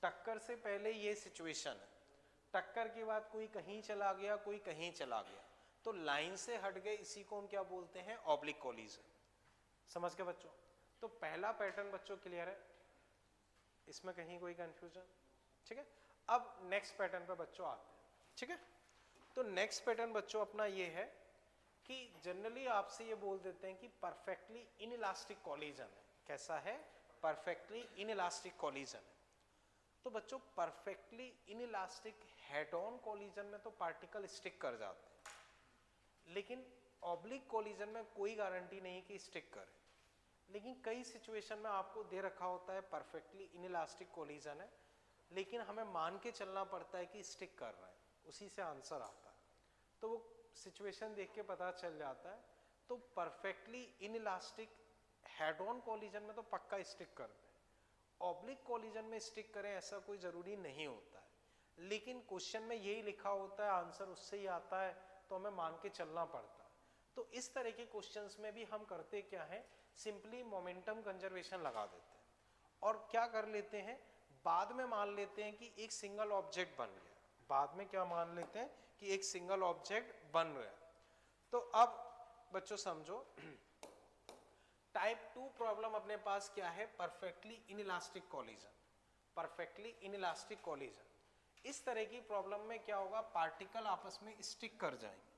टक्कर से पहले ये सिचुएशन है, टक्कर के बाद कोई कहीं चला गया, कोई कहीं चला गया, तो लाइन से हट गए, इसी को हम क्या बोलते हैं, ऑब्लिक कोलिजन। समझ के बच्चों? तो पहला पैटर्न बच्चों क्लियर है, इसमें कहीं कोई कंफ्यूजन? ठीक है। अब नेक्स्ट पैटर्न पे बच्चों आते हैं। ठीक है, तो नेक्स्ट पैटर्न बच्चों अपना ये है कि जनरली आपसे ये बोल देते हैं कि परफेक्टली इनइलास्टिक कोलिजन है। कैसा है? परफेक्टली इनइलास्टिक कोलिजन है। तो बच्चों perfectly inelastic head on collision में तो पार्टिकल स्टिक कर जाते हैं, लेकिन ऑब्लिक कोलिजन में कोई गारंटी नहीं कि स्टिक करे। लेकिन कई सिचुएशन में आपको दे रखा होता है परफेक्टली इनइलास्टिक कोलिजन है, लेकिन हमें मान के चलना पड़ता है कि स्टिक कर रहा है, उसी से आंसर आता है। तो वो सिचुएशन देख के पता चल जाता है। तो perfectly inelastic head on collision में तो पक्का स्टिक करते हैं, ऑब्लिक कोलिजन में स्टिक करें ऐसा कोई जरूरी नहीं होता है, लेकिन क्वेश्चन में यही लिखा होता है, आंसर उससे ही आता है, तो हमें मान के चलना पड़ता है। तो इस तरह के क्वेश्चंस में भी हम करते क्या है, सिंपली मोमेंटम कंजर्वेशन लगा देते हैं और क्या कर लेते हैं, बाद में मान लेते हैं कि एक सिंगल ऑब्जेक्ट बन गया। बाद में क्या मान लेते हैं कि एक सिंगल ऑब्जेक्ट बन गया। तो अब बच्चों समझो, टाइप 2 प्रॉब्लम अपने पास क्या है, perfectly inelastic collision. Perfectly inelastic collision, इस तरह की प्रॉब्लम में क्या होगा, पार्टिकल आपस में स्टिक कर जाएंगे,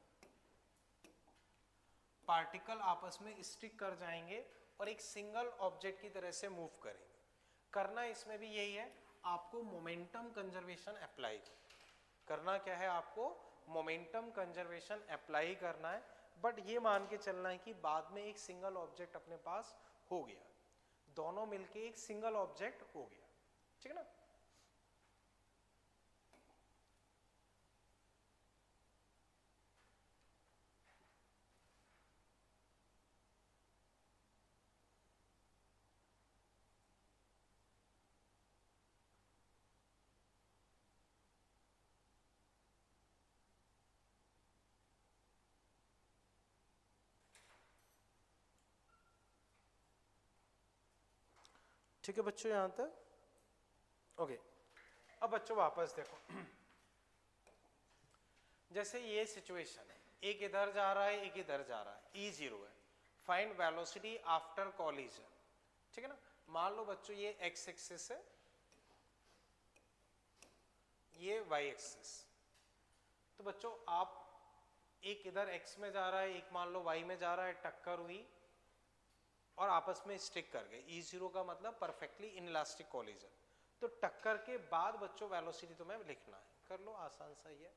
पार्टिकल आपस में स्टिक कर जाएंगे और एक सिंगल ऑब्जेक्ट की तरह से मूव करेंगे। करना इसमें भी यही है, आपको मोमेंटम कंजर्वेशन अप्लाई करना। क्या है, आपको मोमेंटम कंजर्वेशन अप्लाई करना है, बट ये मान के चलना है कि बाद में एक सिंगल ऑब्जेक्ट अपने पास हो गया, दोनों मिलके एक सिंगल ऑब्जेक्ट हो गया। ठीक है ना? ठीक है बच्चों, यहां तक ओके। अब बच्चों वापस देखो, जैसे ये सिचुएशन है, एक इधर जा रहा है, एक इधर जा रहा है, E0 है, फाइंड वेलोसिटी आफ्टर कोलिजन। ठीक है ना? मान लो बच्चों ये एक्स एक्सिस है, ये वाई एक्सिस। तो बच्चों आप, एक इधर एक्स में जा रहा है, एक मान लो वाई में जा रहा है, टक्कर हुई और आपस में स्टिक कर गए। E0 का मतलब परफेक्टली इनइलास्टिक कोलिजन। तो टक्कर के बाद बच्चों वेलोसिटी तुम्हें लिखना है, कर लो, आसान सा ही है।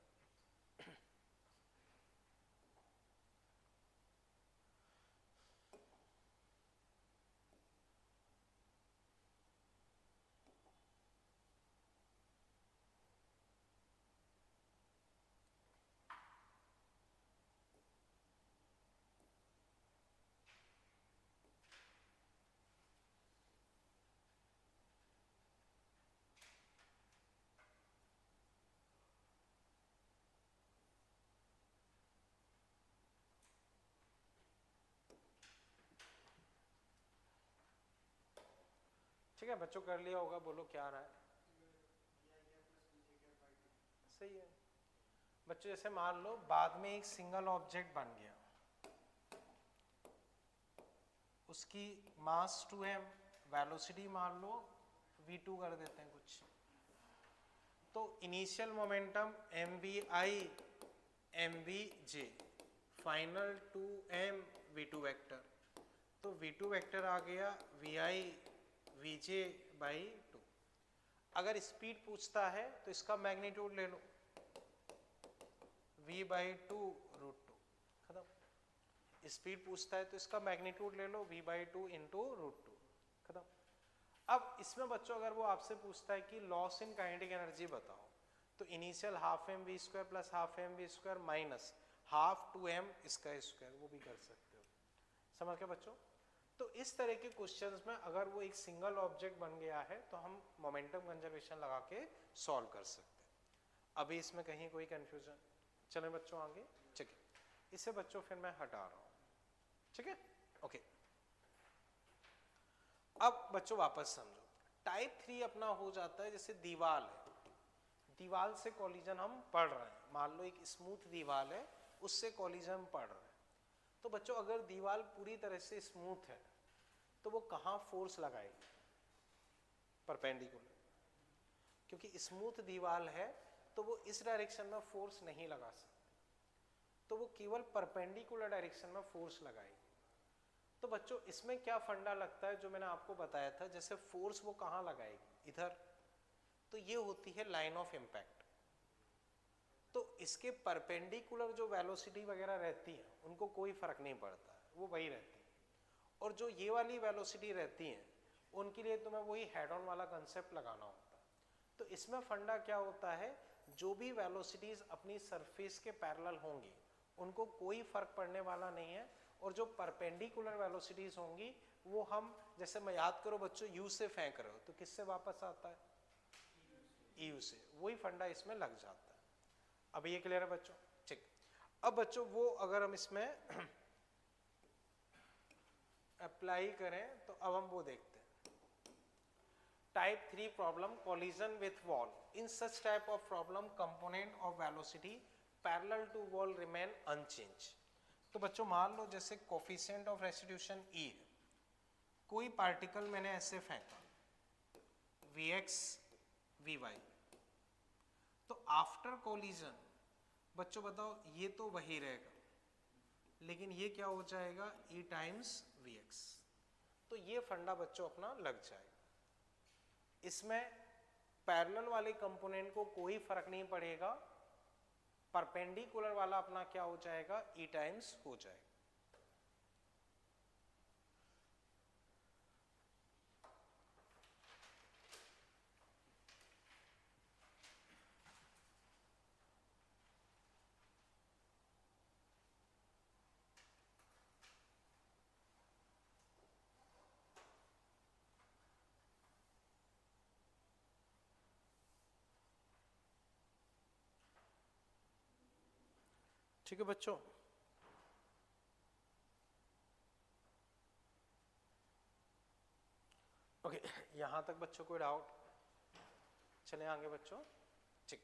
ठीक है बच्चों, कर लिया होगा, बोलो क्या आ रहा है? सही है बच्चों। जैसे मान लो बाद में एक सिंगल ऑब्जेक्ट बन गया, उसकी मास 2m, वेलोसिटी मान लो v2 कर देते हैं कुछ। तो initial momentum mvi mvj, final 2m v2 vector. तो v2 वेक्टर आ गया vi vj बाई 2। अगर स्पीड पूछता है तो इसका मैग्नीट्यूड ले लो, v बाई 2 रूट 2, खत्म। स्पीड पूछता है तो इसका मैग्नीट्यूड ले लो, v बाई 2 इंटू रूट 2, खत्म। अब इसमें बच्चों अगर वो आपसे पूछता है कि लॉस इन काइनेटिक एनर्जी बताओ, तो initial half m v square plus half m v square minus half 2m इसका स्क्वायर, वो भी कर सकते हो। समझ गए बच्चों? तो इस तरह के क्वेश्चंस में अगर वो एक सिंगल ऑब्जेक्ट बन गया है तो हम मोमेंटम कंजर्वेशन लगा के सॉल्व कर सकते हैं। अभी इसमें कहीं कोई कंफ्यूजन? चलें बच्चों आगे। ठीक है, इसे बच्चों फिर मैं हटा रहा हूं। ठीक है, ओके। अब बच्चों वापस समझो, टाइप 3 अपना हो जाता है जैसे दीवाल है, दीवाल से कॉलिजन हम पढ़ रहे हैं, मान लो एक स्मूथ दीवाल है उससे कॉलिजन हम पढ़ रहे हैं। तो बच्चों अगर दीवाल पूरी तरह से स्मूथ है तो वो कहाँ फोर्स लगाएगी? परपेंडिकुलर, क्योंकि स्मूथ दीवाल है तो वो इस डायरेक्शन में फोर्स नहीं लगा सकती, तो वो केवल परपेंडिकुलर डायरेक्शन में फोर्स लगाएगी। तो बच्चों इसमें क्या फंडा लगता है जो मैंने आपको बताया था, जैसे फोर्स वो कहाँ लगाएगी? इधर, तो ये होती है लाइन ऑफ इम्पैक्ट। तो इसके परपेंडिकुलर जो वेलोसिटी वगैरह रहती है उनको कोई फर्क नहीं पड़ता, वो वही रहती है। और जो ये वाली वेलोसिटी रहती है उनके लिए तुम्हें वही हेड ऑन वाला कंसेप्ट लगाना होता है। तो इसमें फंडा क्या होता है, जो भी वेलोसिटीज अपनी सरफेस के पैरेलल होंगी उनको कोई फर्क पड़ने वाला नहीं है, और जो परपेंडिकुलर वेलोसिटीज होंगी वो हम, जैसे मैं याद करो बच्चों, यू से फेंक रहे हो तो किससे वापस आता है? यू से, वही फंडा इसमें लग जाता है। अब ये क्लियर है बच्चों? ठीक। अब बच्चों वो अगर हम इसमें अप्लाई करें तो अब हम वो देखते हैं type 3 problem, collision with wall. In such type of problem component of velocity parallel to wall remain unchange. तो बच्चों मान लो जैसे कोफिशिएंट ऑफ रेस्टिट्यूशन ई है, कोई पार्टिकल मैंने ऐसे फेंका Vx Vy, तो आफ्टर कोलिजन बच्चों बताओ ये तो वही रहेगा, लेकिन ये क्या हो जाएगा? E times Vx। तो ये फंडा बच्चों अपना लग जाएगा। इसमें पैरेलल वाले कंपोनेंट को कोई फर्क नहीं पड़ेगा, परपेंडिकुलर वाला अपना क्या हो जाएगा? E टाइम्स हो जाएगा। ठीक है बच्चों? ओके, यहां तक बच्चों कोई डाउट? चले आगे बच्चों। ठीक,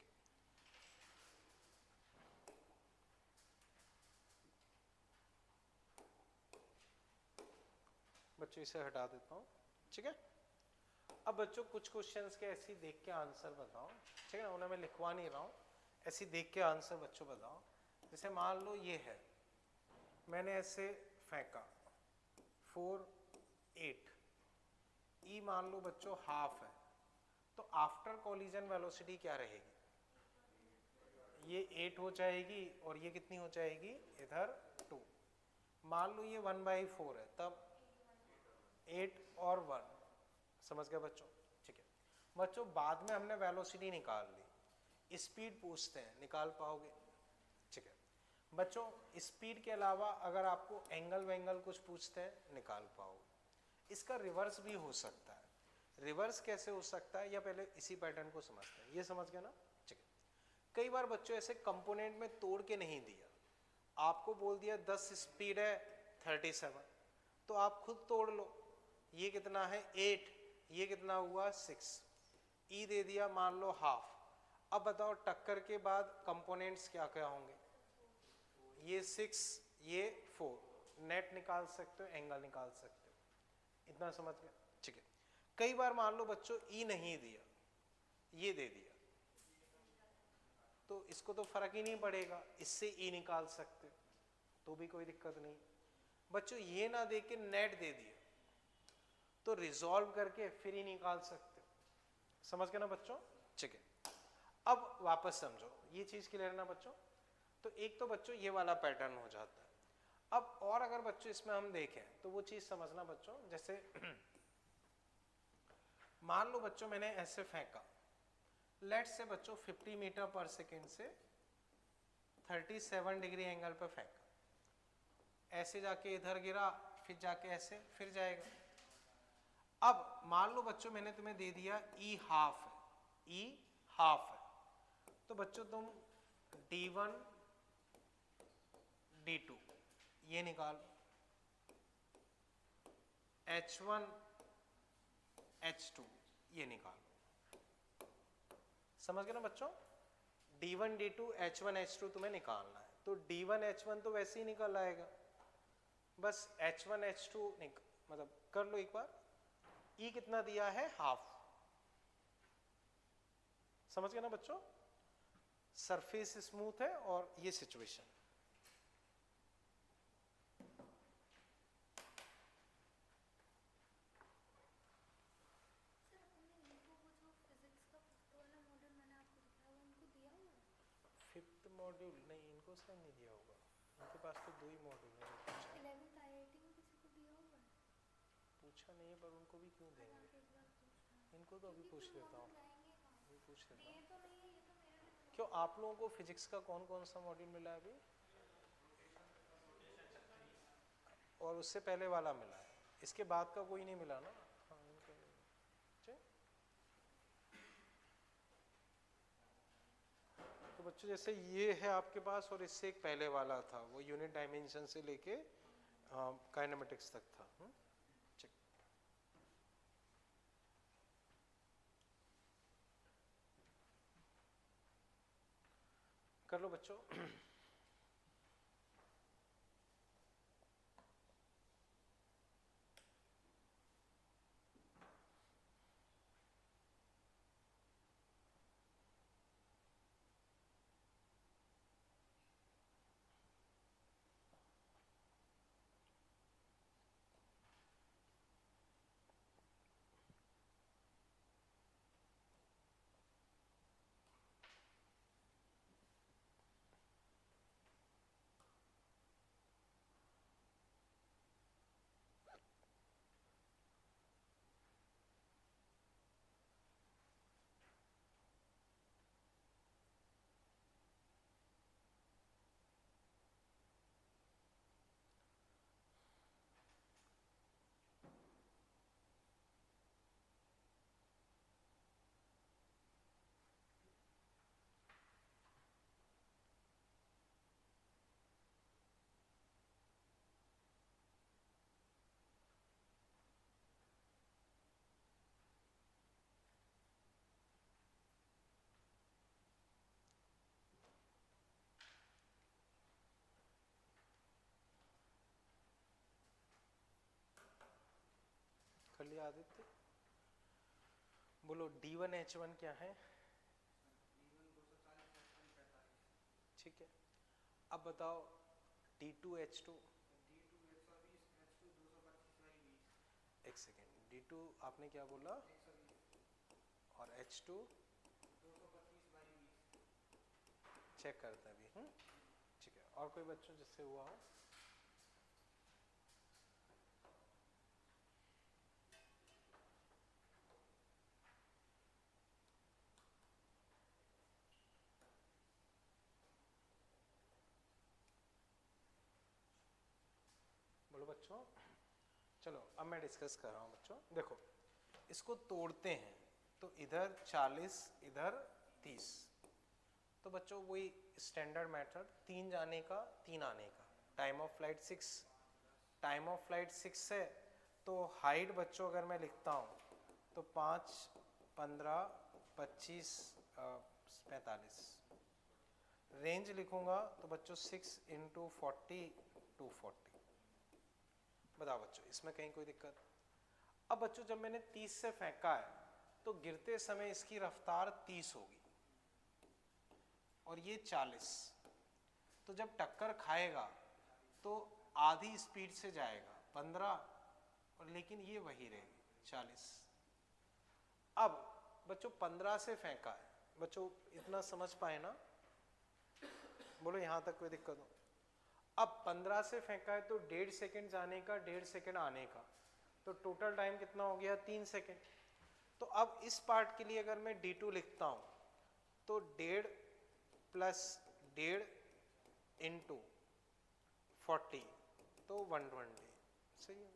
बच्चों इसे हटा देता हूं। ठीक है, अब बच्चों कुछ क्वेश्चंस के ऐसे देख के आंसर बताओ। ठीक है ना, उन्हें मैं लिखवा नहीं रहा हूं, ऐसे देख के आंसर बच्चों बताओ। जैसे मान लो ये है, मैंने ऐसे फेंका 4 8, ई मान लो बच्चों हाफ है, तो आफ्टर कोलिजन वेलोसिटी क्या रहेगी? ये 8 हो जाएगी और ये कितनी हो जाएगी? इधर 2। मान लो ये 1/4 है, तब 8 और 1, समझ गए बच्चों? ठीक है बच्चों, बाद में हमने वेलोसिटी निकाल ली, स्पीड पूछते हैं, निकाल पाओगे? ठीक है बच्चों, स्पीड के अलावा अगर आपको एंगल वेंगल कुछ पूछते हैं, निकाल पाओगे? इसका रिवर्स भी हो सकता है। रिवर्स कैसे हो सकता है, या पहले इसी पैटर्न को समझते हैं। ये समझ गए ना? ठीक है, कई बार बच्चों ऐसे कंपोनेंट में तोड़ के नहीं दिया, आपको बोल दिया 10 स्पीड है 37, तो आप खुद तोड़ लो, ये कितना है 8, ये कितना हुआ 6, ई दे दिया मान लो हाफ। अब बताओ टक्कर के बाद कंपोनेंट्स क्या क्या होंगे? ये 6, ये 4, नेट निकाल सकते हो, एंगल निकाल सकते हो। इतना समझ गए? ठीक है, कई बार मान लो बच्चों ई नहीं दिया, ये दे दिया, तो इसको तो फर्क ही नहीं पड़ेगा, इससे ई निकाल सकते हो, तो भी कोई दिक्कत नहीं। बच्चों ये ना दे के नेट दे दिया, तो रिजॉल्व करके फिर ही निकाल सकते हो। समझ गए ना बच्चों? ठीक है, अब वापस समझो, ये चीज क्लियर है ना बच्चों? तो एक तो बच्चों ये वाला पैटर्न हो जाता है। अब और अगर बच्चों इसमें हम देखें तो वो चीज समझना बच्चों, जैसे मान लो बच्चों मैंने ऐसे फेंका, लेट से बच्चों 50 मीटर पर सेकेंड से 37 डिग्री एंगल पर फेंका, ऐसे जाके इधर गिरा, फिर जाके ऐसे फिर जाएगा। अब मान लो बच्चों मैंने तुम्हें दे दिया ई हाफ है, ई हाफ है, तो बच्चों तुम D1 D2 ये निकालो, H1 H2 ये निकालो। समझ गए ना बच्चों? D1 D2 H1 H2 तुम्हें निकालना है, तो D1 H1 तो वैसे ही निकल आएगा, बस H1 H2 मतलब कर लो एक बार। E कितना दिया है? हाफ। समझ गए ना बच्चों? सरफेस स्मूथ है और ये सिचुएशन। फिफ्थ मॉड्यूल नहीं, इनको शायद नहीं दिया होगा, इनके पास तो 2 ही मॉड्यूल है। पूछा नहीं है, पर उनको भी क्यों देंगे, इनको तो अभी पूछ लेता हूँ, अभी पूछ लेता हूँ। क्यों आप लोगों को फिजिक्स का कौन कौन सा मॉड्यूल मिला है अभी? और उससे पहले वाला मिला है, इसके बाद का कोई नहीं मिला ना? हाँ, इनको तो बच्चों जैसे ये है आपके पास, और इससे एक पहले वाला था, वो यूनिट डायमेंशन से लेके काइनेमेटिक्स तक था। ठीक, कर लो बच्चों। कर लिया आदित्य? बोलो D1 H1 क्या है? ठीक है, अब बताओ D2 H2। एक सेकेंड, D2 आपने क्या बोला? और H2 चेक करते हैं अभी। ठीक है, और कोई बच्चों जिससे हुआ हो? बोलो बच्चों। चलो अब मैं डिस्कस कर रहा हूँ बच्चों। देखो इसको तोड़ते हैं तो इधर 40 इधर 30, तो बच्चों वही स्टैंडर्ड मेथड, 3 जाने का 3 आने का। Time of flight 6, time of flight 6 है, तो हाइट बच्चों अगर मैं लिखता हूँ तो 5 15 25 45। रेंज लिखूंगा तो बच्चों 6 × 40 240। बताओ बच्चों इसमें कहीं कोई दिक्कत? अब बच्चों जब मैंने 30 से फेंका है तो गिरते समय इसकी रफ्तार 30 होगी और ये 40, तो जब टक्कर खाएगा तो आधी स्पीड से जाएगा 15, और लेकिन ये वही रहेगी 40। अब बच्चों 15 से फेंका है, बच्चों इतना समझ पाए ना? बोलो यहां तक कोई दिक्कत हो? अब 15 से फेंका है तो 1.5 सेकेंड जाने का 1.5 सेकेंड आने का, तो टोटल टाइम कितना हो गया? 3 सेकेंड। तो अब इस पार्ट के लिए अगर मैं D2 लिखता हूं तो 1.5 प्लस 1.5 × 40 तो 120। सही है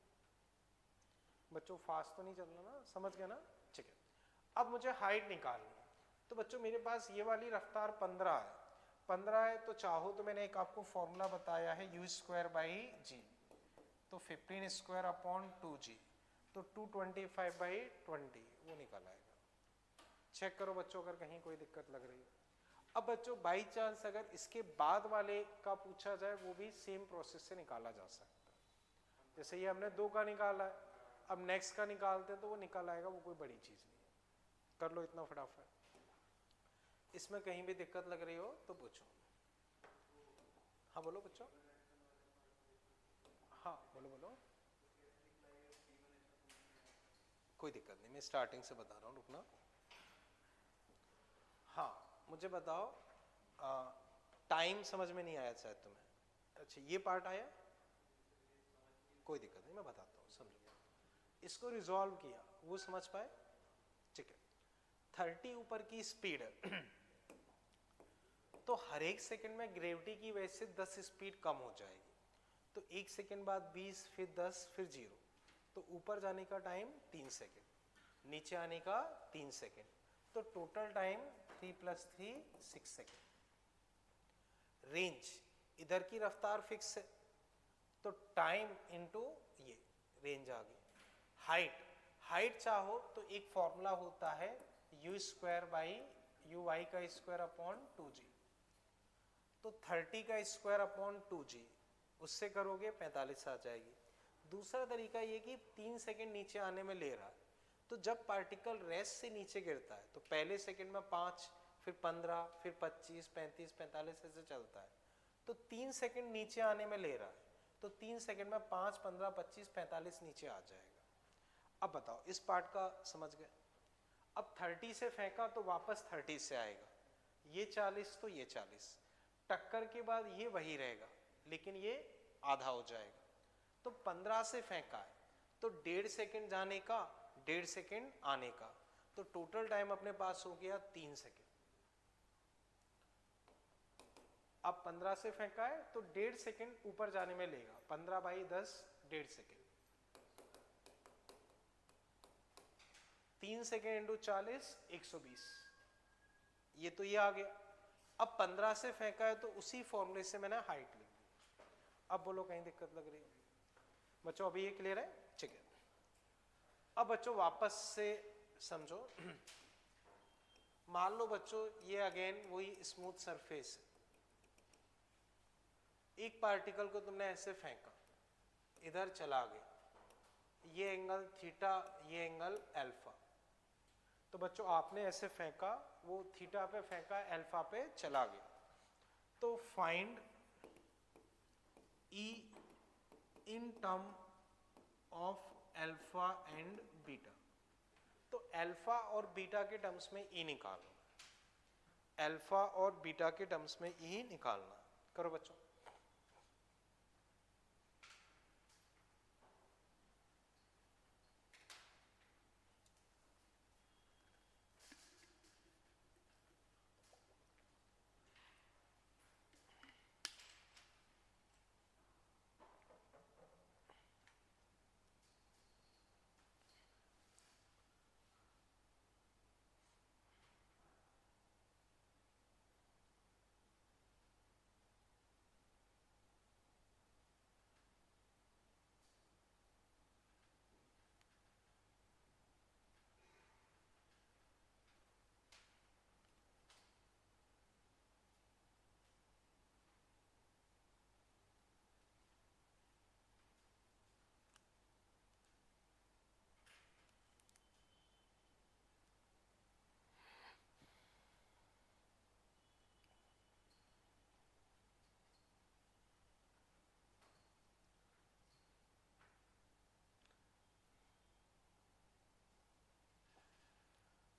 बच्चों? फास्ट तो नहीं चलना ना? समझ गए ना? ठीक है, अब मुझे हाइट निकालनी है, तो बच्चों मेरे पास ये वाली रफ्तार 15 है, 15 है, तो चाहो तो मैंने एक आपको फॉर्मूला बताया है u²/g, तो 15² / 2g, तो 225/20 वो निकल आएगा। चेक करो बच्चों अगर कहीं कोई दिक्कत लग रही है। अब बच्चों बाई चांस अगर इसके बाद वाले का पूछा जाए वो भी सेम प्रोसेस से निकाला जा सकता है। जैसे ये हमने 2 का निकाला है, अब नेक्स्ट का निकालते हैं तो वो निकल आएगा, वो कोई बड़ी चीज नहीं है। कर लो इतना फटाफट। इसमें कहीं भी दिक्कत लग रही हो तो पूछो। हाँ बोलो बच्चों। हाँ बोलो बोलो। कोई दिक्कत नहीं, मैं स्टार्टिंग से बता रहा हूँ, रुकना। हाँ मुझे बताओ, टाइम समझ में नहीं आया शायद तुम्हें। अच्छा ये पार्ट आया, कोई दिक्कत नहीं, मैं बताता हूँ, समझो। इसको रिजॉल्व किया, वो समझ पाए? ठीक है। 30 ऊपर की स्पीड है तो हर एक सेकंड में ग्रेविटी की वजह से 10 स्पीड कम हो जाएगी। तो 1 सेकंड बाद 20, फिर 10, फिर 0। तो ऊपर जाने का टाइम 3 सेकंड, नीचे आने का 3 सेकंड, तो टोटल टाइम 3 + 3 6 सेकंड। रेंज, इधर की रफ्तार फिक्स है तो टाइम इनटू ये रेंज आ गई। हाइट, हाइट चाहो तो एक फॉर्मूला होता है u² का स्क्वायर अपॉन 2g। तो 30 का स्क्वायर अपॉन 2g, उससे करोगे 45 आ जाएगी। दूसरा तरीका ये कि 3 सेकंड नीचे आने में ले रहा है, तो जब पार्टिकल रेस्ट से नीचे गिरता है तो पहले सेकंड में 5, फिर 15, फिर 25, 35, 45 ऐसे चलता है। तो 3 सेकंड नीचे आने में ले रहा है, तो 3 सेकंड में 5, 15, 25, 45 नीचे आ जाएगा। अब बताओ इस पार्ट का समझ गए? अब 30 से फेंका तो वापस 30 से आएगा, ये 40 तो ये 40, टक्कर के बाद ये वही रहेगा लेकिन ये आधा हो जाएगा। तो 15 से फेंका है तो 1.5 सेकंड जाने का, 1.5 सेकंड आने का, तो टोटल टाइम अपने पास हो गया 3 सेकंड। अब 15 से फेंका है तो 1.5 सेकंड ऊपर जाने में लेगा, 15/10 1.5 सेकंड, 3 सेकंड इंटू 40 120, ये तो ये आ गया। अब 15 से फेंका है तो उसी फॉर्मूले से मैंने हाइट लिख दी। अब बोलो कहीं दिक्कत लग रही है बच्चों? अभी ये क्लियर है? ठीक है। अब बच्चों वापस से समझो। मान लो बच्चों ये अगेन वही स्मूथ सरफेस है, एक पार्टिकल को तुमने ऐसे फेंका, इधर चला गया, ये एंगल थीटा, ये एंगल अल्फा। तो बच्चों आपने ऐसे फेंका, वो थीटा पे फेंका, अल्फा पे चला गया। तो find E in term of alpha and beta. तो अल्फा और बीटा के टर्म्स में ई निकालना, अल्फा और बीटा के टर्म्स में ई निकालना। करो बच्चों।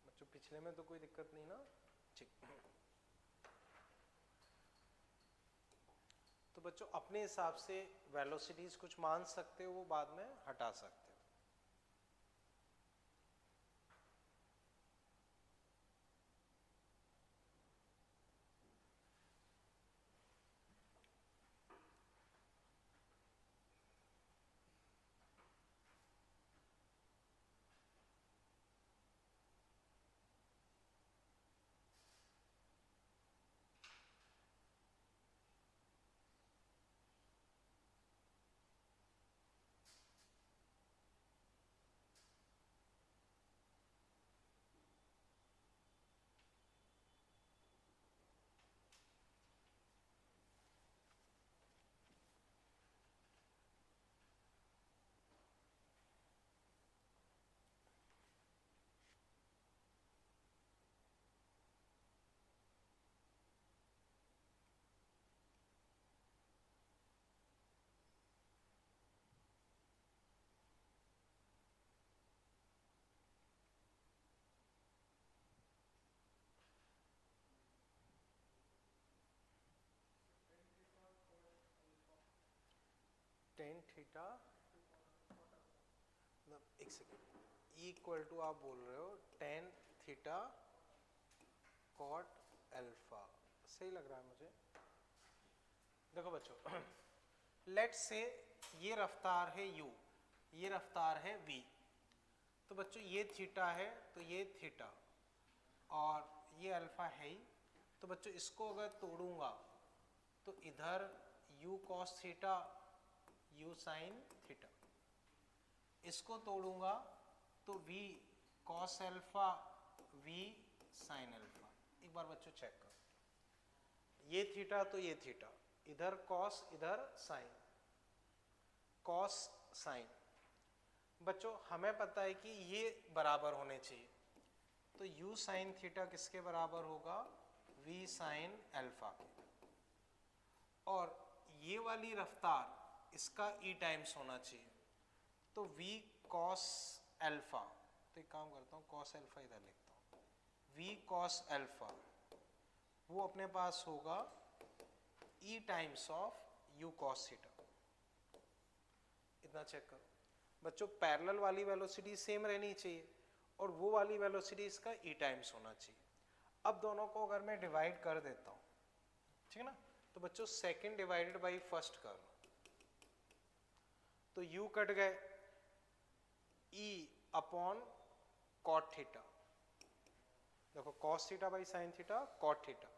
बच्चों पिछले में तो कोई दिक्कत नहीं ना? ठीक। तो बच्चों अपने हिसाब से वेलोसिटीज कुछ मान सकते हो, वो बाद में हटा सकते हो। टेन थीटा, एक सेकेंड, इक्वल टू आप बोल रहे हो टेन थीटा कॉट अल्फा, सही लग रहा है मुझे। देखो बच्चों, लेट्स से ये रफ्तार है u, ये रफ्तार है v, तो बच्चों ये थीटा है तो ये थीटा और ये अल्फा है ही, तो बच्चों इसको अगर तोड़ूंगा तो इधर u cos theta u sin theta, इसको तोड़ूंगा तो v cos alpha v sin alpha. एक बार बच्चों चेक करो, ये थीटा तो ये थीटा, इधर cos इधर sin, cos sin। बच्चों हमें पता है कि ये बराबर होने चाहिए, तो u sin थीटा किसके बराबर होगा, v sin अल्फा के, और ये वाली रफ्तार इसका e टाइम्स होना चाहिए, तो v cos अल्फा, तो एक काम करता हूँ cos अल्फा इधर लिखता हूँ, v cos अल्फा वो अपने पास होगा e times of u cos theta. इतना चेक करो बच्चों, पैरेलल वाली वेलोसिटी सेम रहनी चाहिए और वो वाली वेलोसिटी इसका e टाइम्स होना चाहिए। अब दोनों को अगर मैं डिवाइड कर देता हूँ, ठीक है ना, तो बच्चों सेकंड डिवाइडेड बाई फर्स्ट कर लो, तो u कट गए, e अपॉन कॉट थीटा, देखो cos theta by sine theta cot theta,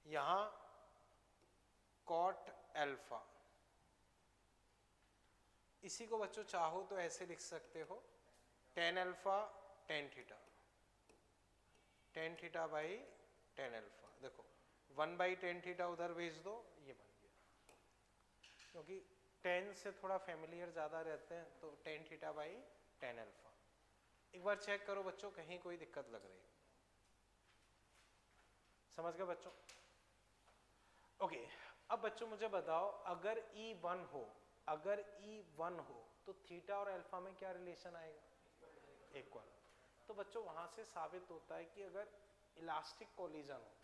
यहां कॉट अल्फा, इसी को बच्चों चाहो तो ऐसे लिख सकते हो tan alpha tan theta, tan theta by tan alpha, देखो वन बाई टेन थीटा उधर भेज दो, ये बन गया, क्योंकि टेन से थोड़ा फैमिलियर ज्यादा रहते हैं, तो ten theta by tan alpha. एक बार चेक करो बच्चों, कहीं कोई दिक्कत लग रही है, समझ गए बच्चों? ओके, अब बच्चों मुझे बताओ, अगर E1 हो, अगर E1 हो तो थीटा और अल्फा में क्या रिलेशन आएगा, इक्वल। तो बच्चों वहां से साबित होता है कि अगर इलास्टिक कोलिजन हो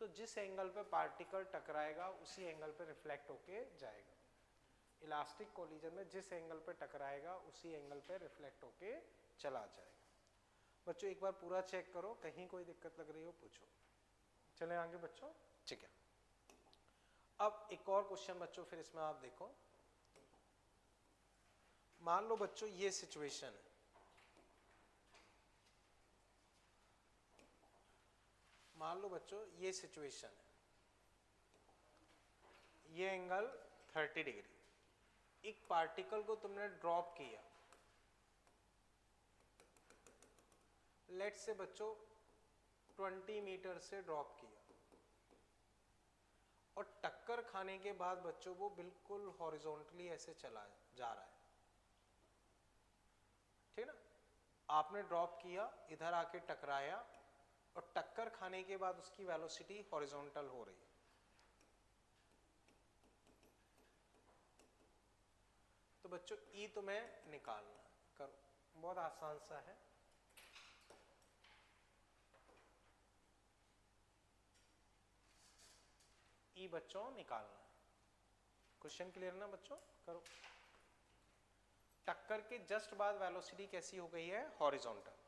तो जिस एंगल पे पार्टिकल टकराएगा उसी एंगल पे रिफ्लेक्ट होके जाएगा, इलास्टिक कोलिजन में जिस एंगल पे टकराएगा उसी एंगल पे रिफ्लेक्ट होके चला जाएगा। बच्चों एक बार पूरा चेक करो, कहीं कोई दिक्कत लग रही हो पूछो। चले आगे बच्चों, ठीक है। अब एक और क्वेश्चन बच्चों फिर इसमें आप देखो, मान लो बच्चों ये सिचुएशन है, मान लो बच्चों ये सिचुएशन है, ये एंगल 30 डिग्री, एक पार्टिकल को तुमने ड्रॉप किया, लेट से बच्चों 20 मीटर से ड्रॉप किया, और टक्कर खाने के बाद बच्चों वो बिल्कुल हॉरिजॉन्टली ऐसे चला जा रहा है, ठीक ना, आपने ड्रॉप किया, इधर आके टकराया, और टक्कर खाने के बाद उसकी वेलोसिटी हॉरिजॉन्टल हो रही है, तो बच्चों ई तुम्हें निकालना करो, बहुत आसान सा है। ई बच्चों निकालना, क्वेश्चन क्लियर ना बच्चों, करो। टक्कर के जस्ट बाद वेलोसिटी कैसी हो गई है, हॉरिजॉन्टल।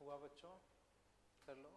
हुआ बच्चों? कर लो।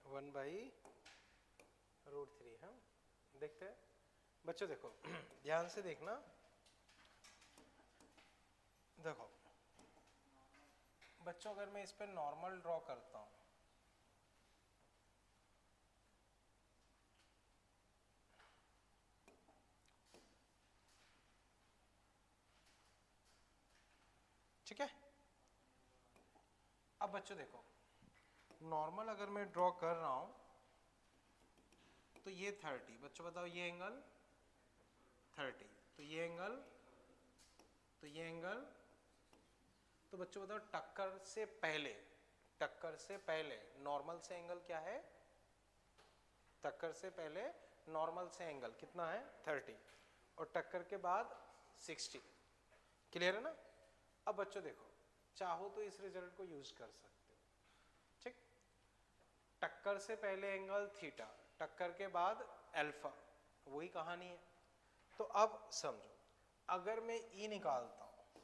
One by root three. हम देखते हैं बच्चों, देखो ध्यान से देखना। देखो बच्चों, अगर मैं इस पर नॉर्मल ड्रॉ करता हूं, ठीक है। अब बच्चों देखो, नॉर्मल अगर मैं ड्रॉ कर रहा हूं तो ये 30, बच्चों बताओ ये एंगल 30, तो ये एंगल, तो ये एंगल, तो बच्चों बताओ टक्कर से पहले, टक्कर से पहले नॉर्मल से एंगल क्या है? टक्कर से पहले नॉर्मल से एंगल कितना है? 30, और टक्कर के बाद 60। क्लियर है ना? अब बच्चों देखो, चाहो तो इस रिजल्ट को यूज कर सकते हो, ठीक। टक्कर से पहले एंगल थीटा, टक्कर के बाद अल्फा, वही कहानी है। तो अब समझो, अगर मैं ई निकालता हूं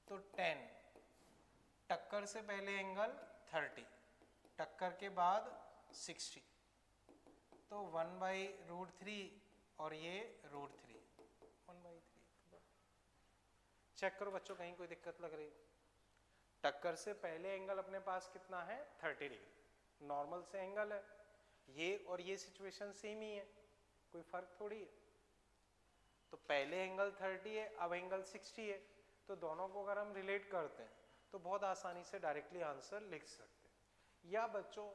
तो 10, टक्कर से पहले एंगल 30, टक्कर के बाद 60, तो 1/√3 और ये √3, 1/3। चेक करो बच्चों, कहीं कोई दिक्कत लग रही है? टक्कर से पहले एंगल अपने पास कितना है? 30 डिग्री, नॉर्मल से एंगल है। ये और ये सिचुएशन सेम ही है, कोई फर्क थोड़ी है। तो पहले एंगल 30 है, अब एंगल 60 है, तो दोनों को अगर हम रिलेट करते हैं तो बहुत आसानी से डायरेक्टली आंसर लिख सकते हैं। या बच्चों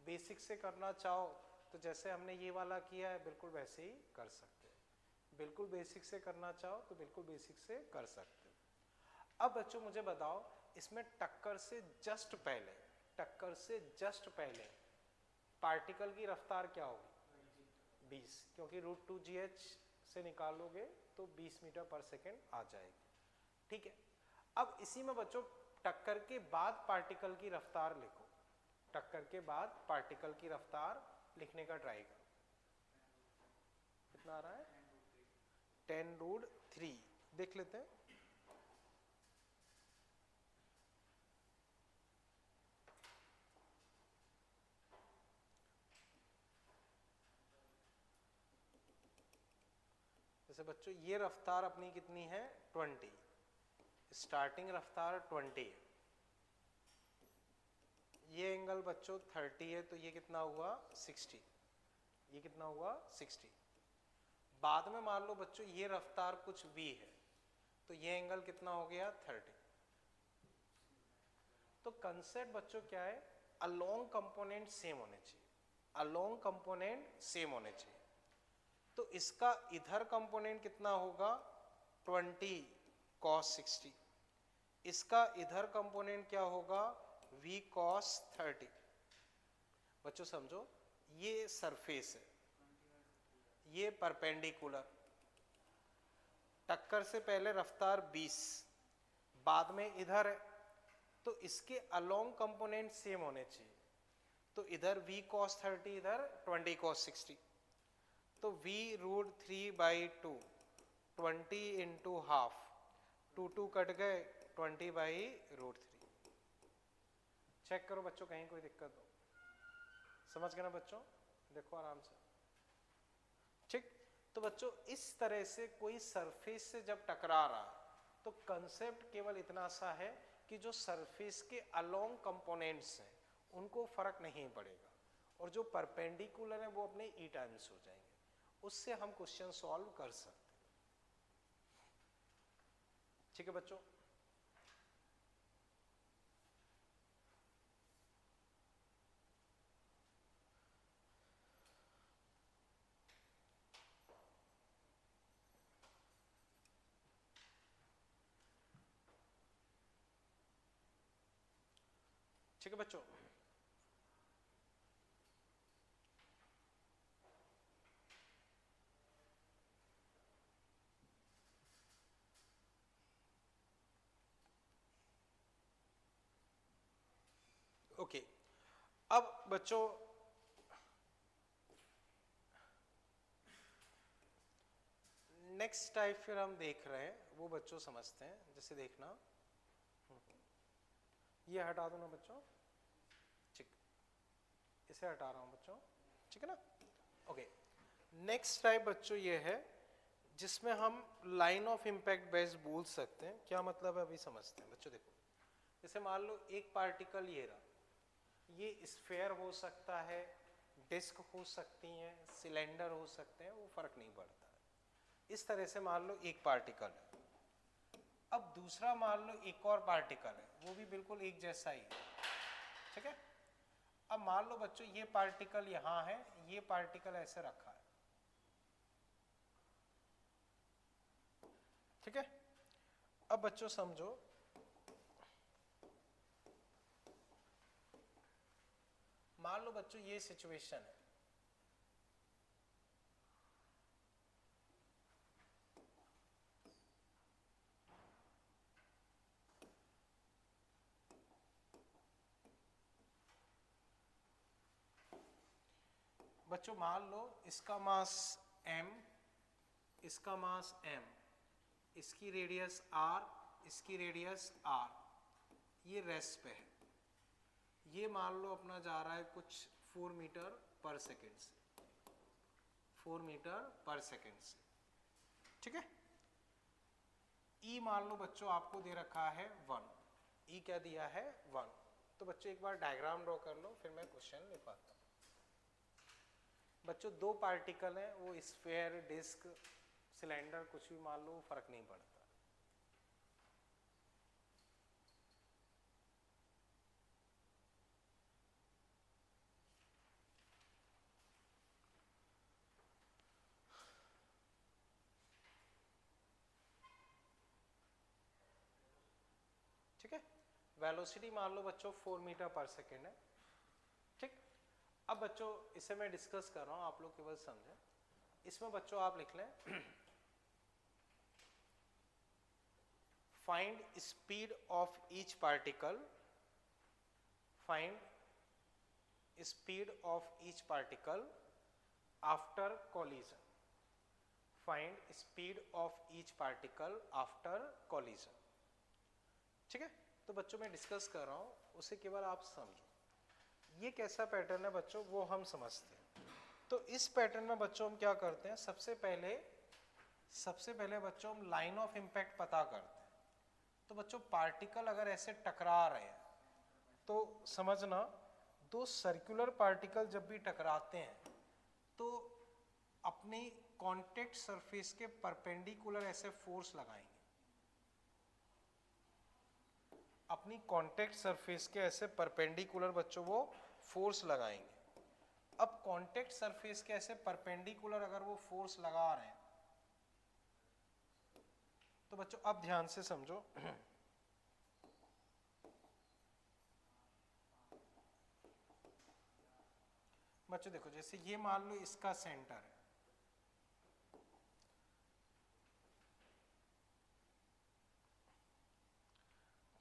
बेसिक से करना चाहो तो जैसे हमने ये वाला किया है बिल्कुल वैसे ही कर सकते हैं। बिल्कुल बेसिक से करना चाहो तो बिल्कुल बेसिक से कर सकते हो। अब बच्चों मुझे बताओ, इसमें टक्कर से जस्ट पहले, टक्कर से जस्ट पहले पार्टिकल की रफ्तार क्या होगी? 20, क्योंकि √2gh से निकालोगे तो 20 मीटर पर सेकेंड आ जाएगी, ठीक है। अब इसी में बच्चों टक्कर के बाद पार्टिकल की रफ्तार लिखो, टक्कर के बाद पार्टिकल की रफ्तार लिखने का ट्राई करो। कितना आ रहा है? 10√3। देख लेते हैं। जैसे बच्चों ये रफ्तार अपनी कितनी है? 20, स्टार्टिंग रफ्तार 20 है। ये एंगल बच्चों 30 है, तो ये कितना हुआ? 60। ये कितना हुआ? 60। बाद में मान लो बच्चों ये रफ्तार कुछ v है, तो ये एंगल कितना हो गया? 30। तो कंसेप्ट बच्चों क्या है? अलोंग कंपोनेंट सेम होने चाहिए, अलोंग कंपोनेंट सेम होने चाहिए। तो इसका इधर कंपोनेंट कितना होगा? 20 cos 60। इसका इधर कंपोनेंट क्या होगा? v cos 30। बच्चों समझो, ये सरफेस है, ये परपेंडिकुलर, टक्कर से पहले रफ्तार 20, बाद में इधर है, तो इसके अलोंग कंपोनेंट सेम होने चाहिए। तो इधर v cos 30, इधर 20 cos 60, तो v√3/2, 20 इंटू हाफ, 2 कट गए, 20/√3। चेक करो बच्चों, कहीं कोई दिक्कत हो? समझ गए ना बच्चों? देखो आराम से, ठीक। तो बच्चों इस तरह से कोई सरफेस से जब टकरा रहा है तो कंसेप्ट केवल इतना सा है कि जो सरफेस के अलोंग कंपोनेंट्स हैं उनको फर्क नहीं पड़ेगा, और जो परपेंडिकुलर है वो अपने ई टाइम्स हो जाएंगे। उससे हम क्वेश्चन सॉल्व कर सकते हैं, ठीक है बच्चों। ठीक है बच्चों। ओके, अब बच्चों नेक्स्ट टाइप फिर हम देख रहे हैं, वो बच्चों समझते हैं। जैसे देखना, ये हटा दो ना बच्चों, ठीक, इसे हटा रहा हूं बच्चों, ठीक है ना। ओके, नेक्स्ट टाइप बच्चों ये है जिसमें हम लाइन ऑफ इम्पैक्ट बेस्ड बोल सकते हैं। क्या मतलब है अभी समझते हैं बच्चों। देखो, जैसे मान लो एक पार्टिकल ये रहा, ये स्फेयर हो सकता है, डिस्क हो सकती हैं, सिलेंडर हो सकते हैं, वो फर्क नहीं पड़ता। इस तरह से मान लो एक पार्टिकल है। अब दूसरा मान लो एक और पार्टिकल है, वो भी बिल्कुल एक जैसा ही है, ठीक है। अब मान लो बच्चों ये पार्टिकल यहां है, ये पार्टिकल ऐसे रखा है, ठीक है। अब बच्चों समझो, मान लो बच्चों ये सिचुएशन है, बच्चों मान लो इसका मास m, इसका मास m, इसकी रेडियस r, इसकी रेडियस r, ये रेस्ट पे है। ये मान लो अपना जा रहा है कुछ 4 मीटर पर सेकेंड से, 4 मीटर पर सेकेंड से, ठीक है। E मान लो बच्चों आपको दे रखा है 1, E क्या दिया है 1। तो बच्चों एक बार डायग्राम ड्रॉ कर लो, फिर मैं क्वेश्चन लिखवाता हूँ। बच्चों दो पार्टिकल हैं, वो स्फेयर, डिस्क, सिलेंडर, कुछ भी मान लो, फर्क नहीं पड़ता। ठीक है, वेलोसिटी मान लो बच्चों 4 मीटर पर सेकेंड है, ठीक। अब बच्चों इसे मैं डिस्कस कर रहा हूं, आप लोग केवल समझें। इसमें बच्चों आप लिख लें find speed of each particle, find speed of each particle after collision, find speed of each particle after collision, ठीक है। तो बच्चों मैं डिस्कस कर रहा हूं, उसे केवल आप समझो। ये कैसा पैटर्न है बच्चों, वो हम समझते हैं। तो इस पैटर्न में बच्चों हम क्या करते हैं, सबसे पहले बच्चों हम लाइन ऑफ इम्पैक्ट पता करते हैं। तो बच्चों पार्टिकल अगर ऐसे टकरा रहे हैं, तो समझना, दो सर्कुलर पार्टिकल जब भी टकराते हैं तो अपनी कांटेक्ट सरफेस के परपेंडिकुलर ऐसे फोर्स लगाएंगे, अपनी कांटेक्ट सरफेस के ऐसे परपेंडिकुलर बच्चों वो फोर्स लगाएंगे। अब कांटेक्ट सरफेस के ऐसे परपेंडिकुलर अगर वो फोर्स लगा रहे हैं, तो बच्चों अब ध्यान से समझो। बच्चों देखो, जैसे ये मान लो इसका सेंटर है,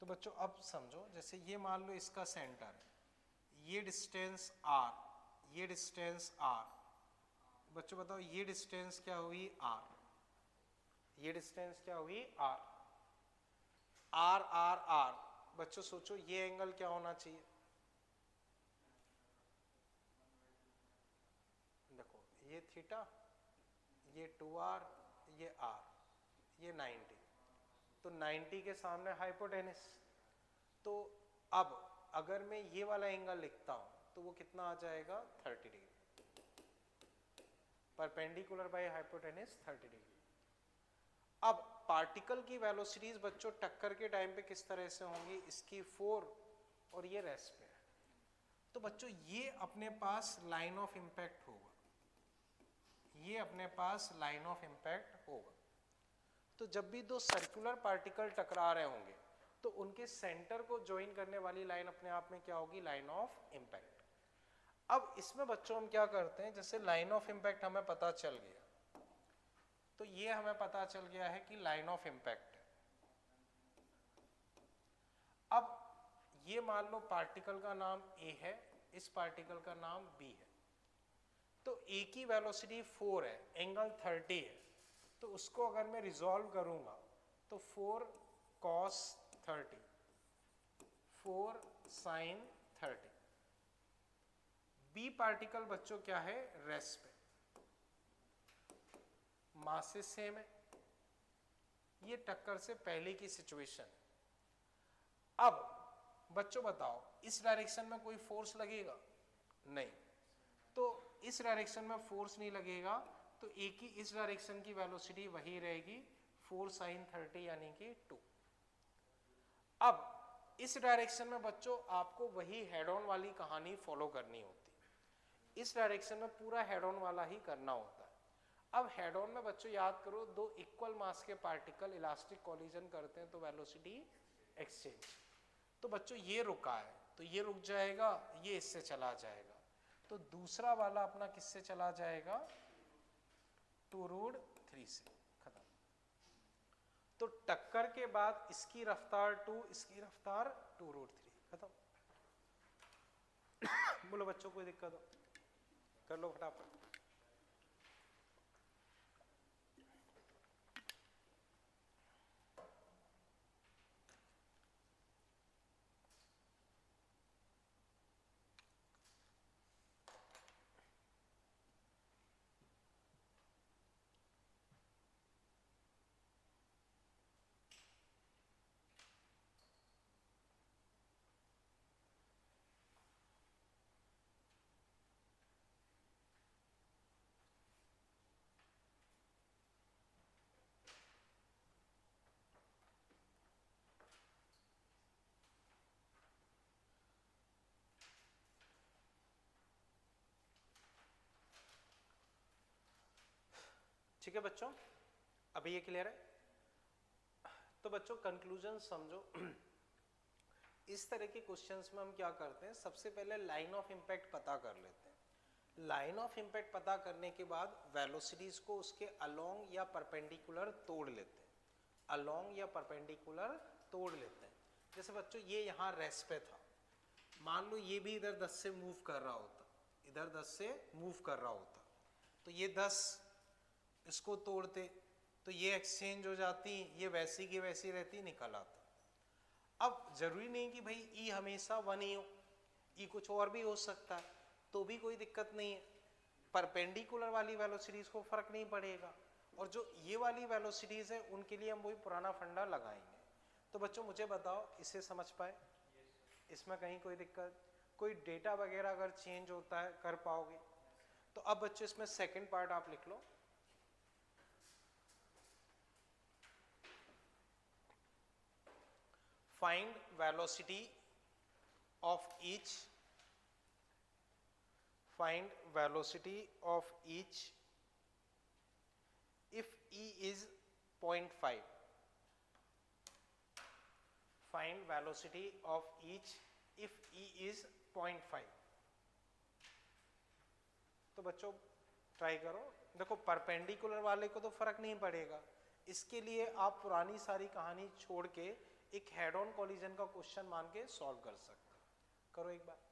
तो बच्चों अब समझो, जैसे ये मान लो इसका सेंटर है, ये डिस्टेंस r, ये डिस्टेंस r। बच्चों बताओ ये डिस्टेंस क्या हुई r, ये डिस्टेंस क्या हुई r, r r r। बच्चों सोचो ये एंगल क्या होना चाहिए, देखो ये थीटा, ये 2r, ये r, ये 90। तो 90 के सामने हाइपोटेनस। तो अब अगर मैं ये वाला एंगल लिखता हूं तो वो कितना आ जाएगा 30 degree, perpendicular by hypotenuse 30 degree. अब पार्टिकल की वेलोसिटीज बच्चों टक्कर के टाइम पे किस तरह से होंगी, इसकी 4 और ये रेस्ट पे है। तो बच्चों ये अपने पास लाइन ऑफ इम्पैक्ट होगा, ये अपने पास लाइन ऑफ इम्पैक्ट होगा। तो जब भी दो सर्कुलर पार्टिकल टकरा रहे होंगे तो उनके सेंटर को ज्वाइन करने वाली लाइन अपने आप में क्या होगी, लाइन ऑफ इंपैक्ट। अब इसमें बच्चों हम क्या करते हैं, जैसे लाइन ऑफ इंपैक्ट हमें पता चल गया, तो ये हमें पता चल गया है कि लाइन ऑफ इंपैक्ट। अब ये मान लो पार्टिकल का नाम A है, इस पार्टिकल का नाम B है, तो A की वेलोसिटी 4 है, एंगल 30 है, तो उसको अगर मैं रिजॉल्व करूंगा तो 4 cos 30, 4 sin 30। B पार्टिकल बच्चों क्या है, रेस्ट पे, मासेस सेम है, ये टक्कर से पहले की सिचुएशन है। अब बच्चों बताओ, इस डायरेक्शन में कोई फोर्स लगेगा नहीं, तो इस डायरेक्शन में फोर्स नहीं लगेगा, तो एक ही इस डायरेक्शन की वेलोसिटी वही रहेगी 4 sin 30 यानी कि 2। अब इस डायरेक्शन में बच्चों आपको वही हेड ऑन वाली कहानी फॉलो करनी होती, इस डायरेक्शन में पूरा हेड ऑन वाला ही करना होता है। अब हेड ऑन में बच्चों याद करो, दो इक्वल मास के पार्टिकल इलास्टिक कोलिजन करते हैं तो वेलोसिटी एक्सचेंज, तो बच्चों ये रुका है तो ये रुक जाएगा, ये इससे चला जाएगा, तो दूसरा वाला अपना किससे चला जाएगा, 2√3 से, खत्म। तो टक्कर के बाद इसकी रफ्तार 2, इसकी रफ्तार 2√3, खत्म। बोलो बच्चों कोई दिक्कत हो, कर लो फटाफट। ठीक है बच्चों, अभी ये क्लियर है। तो बच्चों कंक्लूजन समझो। इस तरह के क्वेश्चंस में हम क्या करते हैं, सबसे पहले लाइन ऑफ इंपैक्ट पता कर लेते हैं। लाइन ऑफ इंपैक्ट पता करने के बाद वेलोसिटीज को उसके अलोंग या परपेंडिकुलर तोड़ लेते हैं, अलोंग या परपेंडिकुलर तोड़ लेते हैं। जैसे बच्चों ये यहाँ रेस्ट पे था, मान लो ये भी इधर 10 से मूव कर रहा होता, इधर 10 से मूव कर रहा होता, तो ये 10 इसको तोड़ते तो ये एक्सचेंज हो जाती, ये वैसी की वैसी रहती, निकल आता। अब जरूरी नहीं कि भाई ई हमेशा 1 ही हो, ई कुछ और भी हो सकता है, तो भी कोई दिक्कत नहीं है, परपेंडिकुलर वाली वेलोसिटीज को फर्क नहीं पड़ेगा, और जो ये वाली वेलोसिटीज है उनके लिए हम वही पुराना फंडा लगाएंगे। तो बच्चों मुझे बताओ, इसे समझ पाए, इसमें कहीं कोई दिक्कत, कोई डेटा वगैरह अगर चेंज होता है कर पाओगे? तो अब बच्चों इसमें सेकंड पार्ट आप लिख लो, find velocity of each, find velocity of each if E is 0.5, find velocity of each if E is 0.5। तो बच्चों ट्राई करो, देखो परपेंडिकुलर वाले को तो फर्क नहीं पड़ेगा, इसके लिए आप पुरानी सारी कहानी छोड़ के एक हेड ऑन कॉलिजन का क्वेश्चन मान के सॉल्व कर सकते हो, करो एक बार।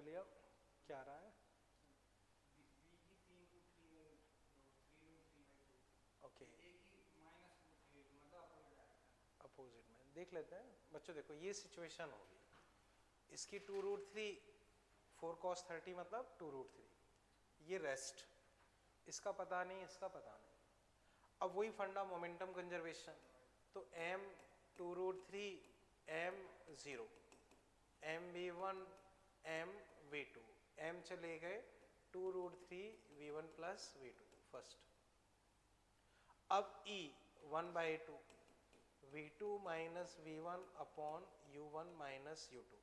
चलिए क्या रहा है, ओके अपोजिट में देख लेते हैं बच्चों। देखो ये सिचुएशन होगी, इसकी 2√3 4 cos 30 मतलब 2√3, ये रेस्ट, इसका पता नहीं, इसका पता नहीं। अब वही फंडा मोमेंटम कंजर्वेशन, तो m 2√3 m 0 m v1 m v2, m चले गए 2√3 v1 प्लस v2 फर्स्ट। अब e 1/2 v2 minus v1 upon u1 minus u2,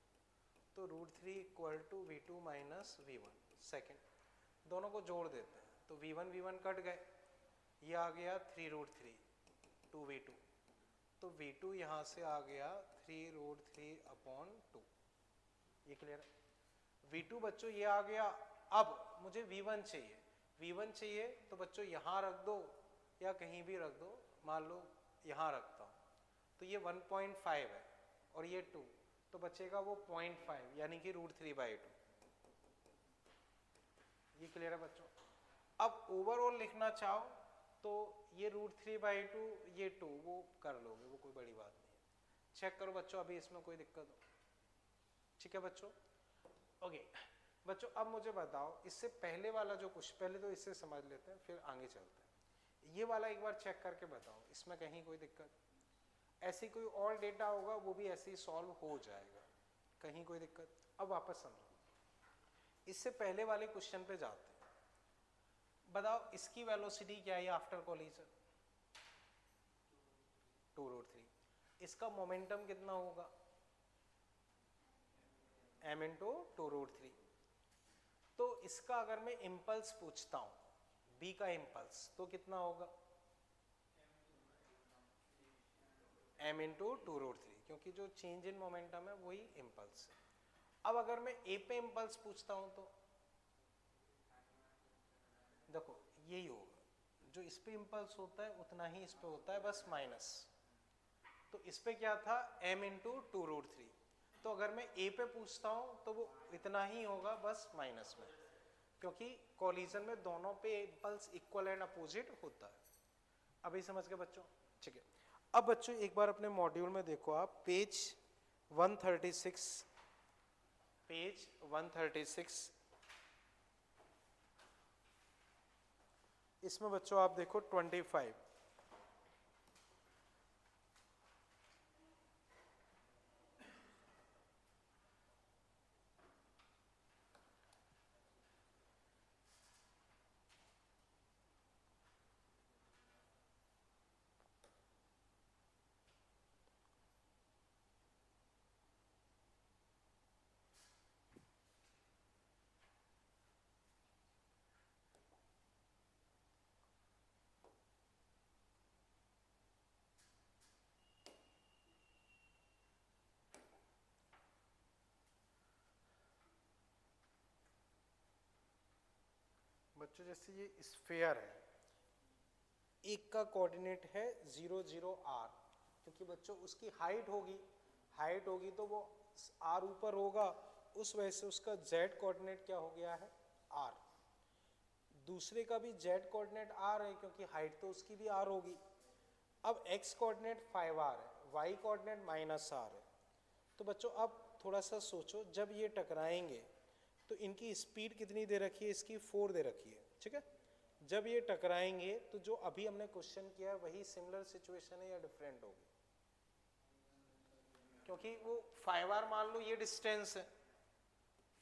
तो √3 equal to v2 minus v1 second. दोनों को जोड़ देते हैं तो v1 v1 कट गए, ये आ गया 3√3 2v2, तो v2 यहाँ से आ गया 3√3 अपॉन 2। ये क्लियर है? v2 बच्चों ये आ गया। अब मुझे v1 चाहिए, v1 चाहिए तो बच्चों यहाँ रख दो या कहीं भी रख दो, मान लो यहाँ रखता हूँ, तो ये 1.5 है और ये 2, तो बचेगा वो 0.5 यानी कि √3/2। ये क्लियर है बच्चों? अब ओवरऑल लिखना चाहो तो ये √3/2 ये 2 वो कर लोगे, वो कोई बड़ी बात नहीं है। चेक करो बच्चों अभी इसमें कोई दिक्कत हो? ठीक है बच्चों, ओके बच्चों अब मुझे बताओ इससे पहले वाला जो कुछ, पहले तो इससे समझ लेते हैं फिर आगे चलते हैं। ये वाला एक बार चेक करके बताओ इसमें कहीं कोई दिक्कत, ऐसी कोई और डेटा होगा वो भी ऐसे ही सॉल्व हो जाएगा, कहीं कोई दिक्कत? अब वापस समझो, इससे पहले वाले क्वेश्चन पे जाते हैं। बताओ इसकी वेलोसिटी क्या है आफ्टर कोलिजन? 2√3। इसका मोमेंटम कितना होगा? m into 2√3। तो इसका अगर मैं इम्पल्स पूछता हूं, b का इम्पल्स, तो कितना होगा? m इंटू 2√3, क्योंकि जो चेंज इन मोमेंटम है वही इम्पल्स है। अब अगर मैं a पे इम्पल्स पूछता हूं तो देखो यही होगा, जो इस पे इम्पल्स होता है उतना ही इस पे होता है, बस माइनस। तो इस पे क्या था? m into 2√3। तो अगर मैं a पे पूछता हूं तो वो इतना ही होगा, बस माइनस में, क्योंकि कोलिजन में दोनों पे इम्पल्स इक्वल एंड अपोजिट होता है। अभी समझ गए बच्चों? ठीक है। अब बच्चों एक बार अपने मॉड्यूल में देखो आप पेज 136, पेज 136, इसमें बच्चों आप देखो 25। बच्चों जैसे ये स्फीयर है, एक का कोऑर्डिनेट है 0 0 r, क्योंकि बच्चों उसकी हाइट होगी तो वो r ऊपर होगा, उस वजह से उसका z कोऑर्डिनेट क्या हो गया है? r। दूसरे का भी z कोऑर्डिनेट r है क्योंकि हाइट तो उसकी भी r होगी। अब x कोऑर्डिनेट 5r है, y कोऑर्डिनेट -r है। तो बच्चों अब थोड़ा सा सोचो, जब ये टकराएंगे तो इनकी स्पीड कितनी दे रखी है? इसकी 4 दे रखी है, ठीक है। जब ये टकराएंगे तो जो अभी हमने क्वेश्चन किया वही सिमिलर सिचुएशन है या डिफरेंट होगी? क्योंकि वो 5r मान लो ये डिस्टेंस है,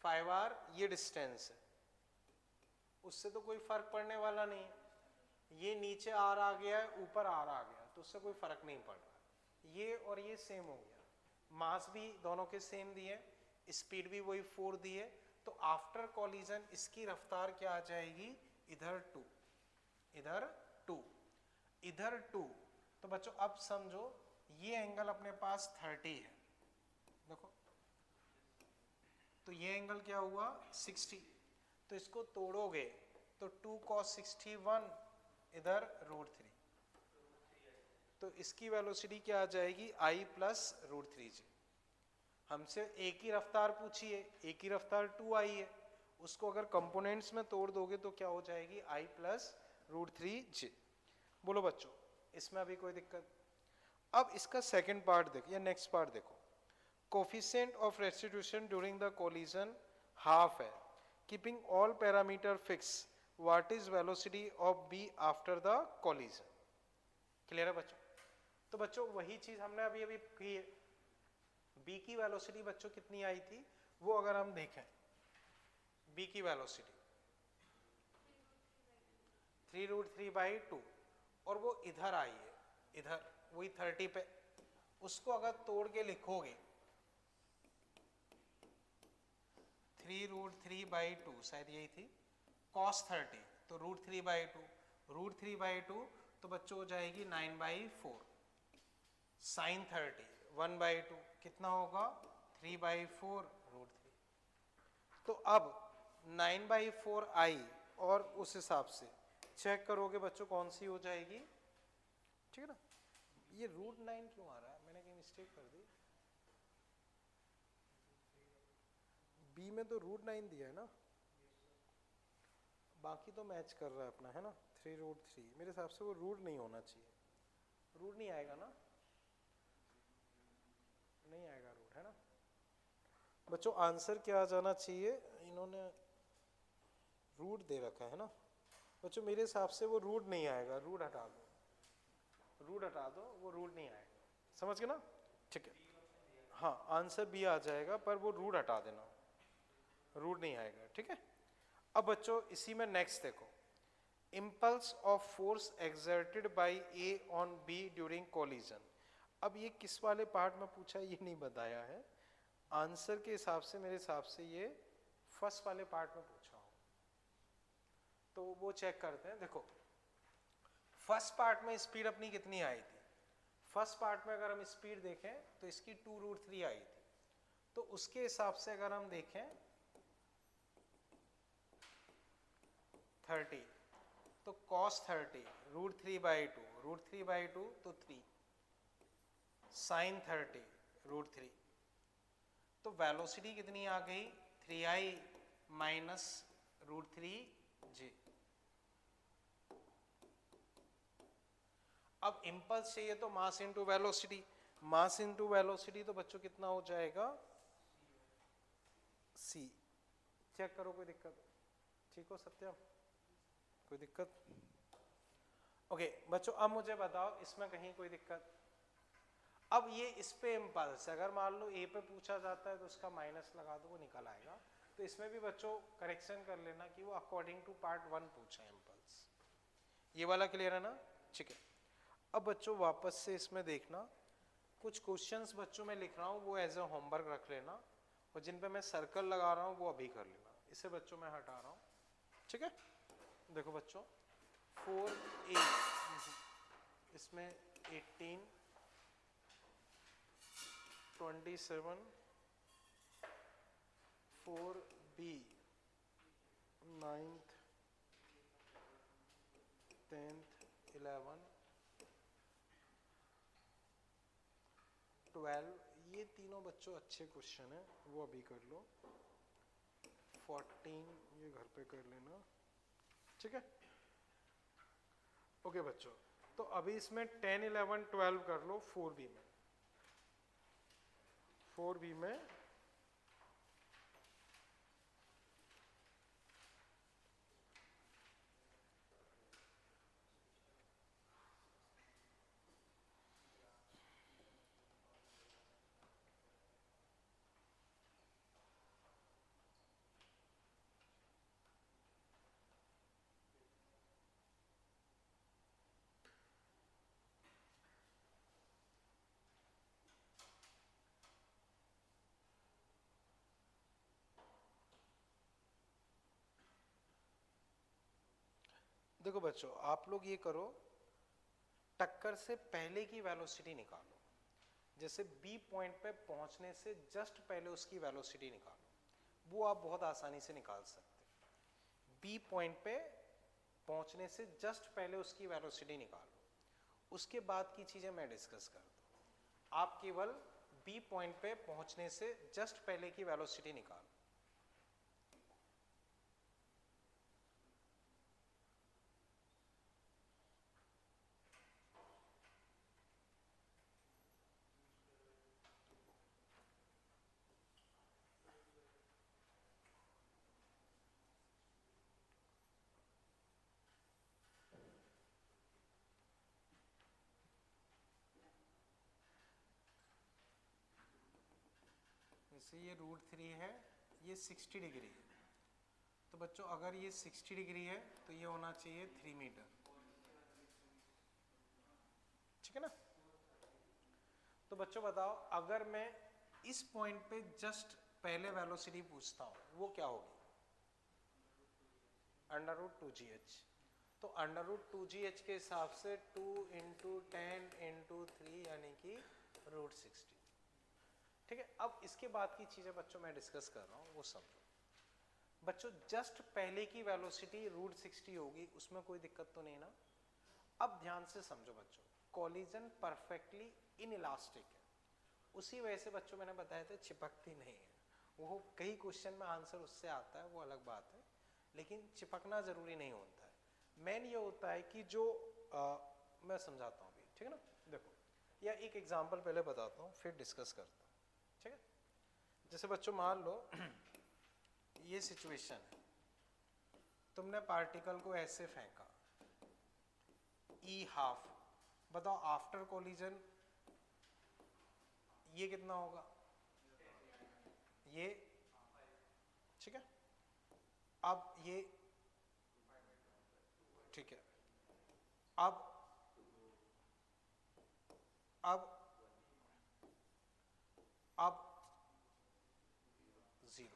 5r ये डिस्टेंस है, उससे तो कोई फर्क पड़ने वाला नहीं है। ये नीचे r आ गया है, ऊपर r आ गया, तो उससे कोई फर्क नहीं पड़ रहा। ये और ये सेम हो गया, मास भी दोनों के सेम दिए, स्पीड भी वही 4 दी है, तो आफ्टर कॉलिजन इसकी रफ्तार क्या आ जाएगी? इधर 2, इधर 2, इधर 2। तो बच्चों अब समझो ये एंगल अपने पास 30 है, देखो, तो ये एंगल क्या हुआ? 60। तो इसको तोड़ोगे तो 2 cos 60 1, इधर √3, तो इसकी वेलोसिटी क्या आ जाएगी? I plus √3g। हमसे एक ही रफ्तार पूछी है, एक ही रफ्तार 2 आई है, उसको अगर कंपोनेंट्स में तोड़ दोगे तो क्या हो जाएगी I प्लस √3j। बोलो बच्चों इसमें अभी कोई दिक्कत? अब इसका सेकंड पार्ट देखो या नेक्स्ट पार्ट देखो, coefficient of restitution during the collision half है, keeping all parameter fix, what is velocity of B after the collision. Clear है बच्चों? तो बच्चों वही चीज हमने अभी अभी की है, बी की वेलोसिटी बच्चों कितनी आई थी, वो अगर हम देखें बी की वेलोसिटी 3√3/2 और वो इधर आई है, इधर वही 30 पे, उसको अगर तोड़ के लिखोगे 3√3/2 शायद यही थी cos 30, तो √3/2, √3/2 तो बच्चों हो जाएगी 9/4, sin 30 1/2 कितना होगा 3/4 √3। तो अब 9/4 आई और उस हिसाब से चेक करोगे बच्चों कौन सी हो जाएगी, ठीक है ना। ये √9 क्यों आ रहा है, मैंने कहीं मिस्टेक कर दी, बी में तो √9 दिया है ना, बाकी तो मैच कर रहा है अपना, है ना। 3√3 मेरे हिसाब से वो रूट नहीं होना चाहिए, रूट नहीं आएगा ना, नहीं आएगा रूट, है ना बच्चों। आंसर क्या आ जाना चाहिए, इन्होंने रूट दे रखा है ना बच्चों, मेरे हिसाब से वो रूट नहीं आएगा, रूट हटा दो, रूट हटा दो, वो रूट नहीं आएगा, समझ गए ना, ठीक है। हाँ आंसर बी आ जाएगा पर वो रूट हटा देना, रूट नहीं आएगा, ठीक है। अब बच्चों इसी में नेक्स्ट देखो, impulse of force exerted by A on B during collision। अब ये किस वाले पार्ट में पूछा है ये नहीं बताया है, आंसर के हिसाब से मेरे हिसाब से ये फर्स्ट वाले पार्ट में पूछा हो, तो वो चेक करते हैं। देखो फर्स्ट पार्ट में स्पीड अपनी कितनी आई थी, फर्स्ट पार्ट में अगर हम स्पीड देखें तो इसकी 2√3 आई थी, तो उसके हिसाब से अगर हम देखें 30 तो cos 30 √3/2, √3/2 तो 3, sin 30 √3, तो वेलोसिटी कितनी आ गई 3i माइनस √3j। अब इंपल्स चाहिए तो mass into velocity, mass into velocity तो बच्चों कितना हो जाएगा c। चेक करो कोई दिक्कत, ठीक हो सत्यम, कोई दिक्कत? ओके बच्चों अब मुझे बताओ इसमें कहीं कोई दिक्कत? अब ये इस पे इम्पल्स, अगर मान लो ए पे पूछा जाता है तो उसका माइनस लगा दो, वो निकल आएगा। तो इसमें भी बच्चों करेक्शन कर लेना कि वो अकॉर्डिंग टू पार्ट 1 पूछा है इम्पल्स, ये वाला क्लियर है ना, ठीक है। अब बच्चों वापस से इसमें देखना, कुछ क्वेश्चंस बच्चों में लिख रहा हूँ वो एज ए होमवर्क रख लेना, और जिन पे मैं सर्कल लगा रहा हूँ वो अभी कर लेना, इसे बच्चों मैं हटा रहा हूँ, ठीक है। देखो बच्चों 4A, इसमें 18, 27, 4B 9th, 10th, 11, 12, ये तीनों बच्चों अच्छे क्वेश्चन हैं, वो अभी कर लो। 14 ये घर पे कर लेना, ठीक है। ओके बच्चों, तो अभी इसमें 10, 11, 12 कर लो 4B में, 4B में देखो बच्चों आप लोग ये करो, टक्कर से पहले की वेलोसिटी निकालो, जैसे बी पॉइंट पे पहुंचने से जस्ट पहले उसकी वेलोसिटी निकालो, वो आप बहुत आसानी से निकाल सकते हैं। बी पॉइंट पे पहुंचने से जस्ट पहले उसकी वेलोसिटी निकालो, उसके बाद की चीजें मैं डिस्कस कर दूं, आप केवल बी पॉइंट पे पहुंचने से जस्ट पहले की वेलोसिटी निकाल। जैसे ये √3 है, ये 60 डिग्री है, तो बच्चों अगर ये 60 डिग्री है तो ये होना चाहिए 3 मीटर, ठीक है ना। तो बच्चों बताओ, अगर मैं इस पॉइंट पे जस्ट पहले वेलोसिटी पूछता हूँ वो क्या होगी? √2gh। तो √2gh के हिसाब से 2 × 10 × 3 यानी कि √60, ठीक है। अब इसके बाद की चीजें बच्चों मैं डिस्कस कर रहा हूँ वो समझो। बच्चों जस्ट पहले की वेलोसिटी √60 होगी, उसमें कोई दिक्कत तो नहीं ना। अब ध्यान से समझो बच्चों, कोलिजन परफेक्टली इनइलास्टिक है, उसी वजह से बच्चों मैंने बताया था चिपकती नहीं है। वो कई क्वेश्चन में आंसर उससे आता है, वो अलग बात है, लेकिन चिपकना जरूरी नहीं होता है। मेन ये होता है कि जो मैं समझाता हूँ अभी, ठीक है ना। देखो, या एक एग्जांपल पहले बताता हूँ फिर डिस्कस करता हूँ, ठीक है। जैसे बच्चों मान लो ये सिचुएशन है, तुमने पार्टिकल को ऐसे फेंका E½ बताओ आफ्टर कोलिजन ये कितना होगा? ये, ठीक है। अब ये, ठीक है। अब 0।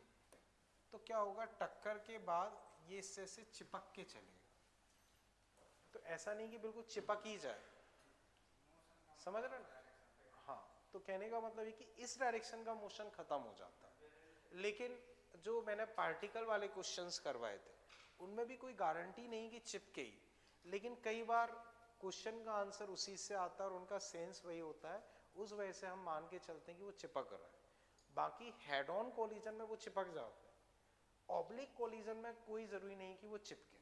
तो क्या होगा? टक्कर के बाद ये इससे से चिपक के चलेगा। तो ऐसा नहीं कि बिल्कुल चिपक ही जाए, समझ रहे ना? हाँ, तो कहने का मतलब है कि इस डायरेक्शन का मोशन खत्म हो जाता है। लेकिन जो मैंने पार्टिकल वाले क्वेश्चंस करवाए थे उनमें भी कोई गारंटी नहीं कि चिपके ही, लेकिन कई बार क्वेश्चन का आंसर उसी से आता है और उनका सेंस वही होता है, उस वजह से हम मान के चलते हैं कि वो चिपक रहा है। बाकी हेड ऑन कोलिजन में वो चिपक जाता है, ऑब्लिक कोलिजन में कोई जरूरी नहीं कि वो चिपके,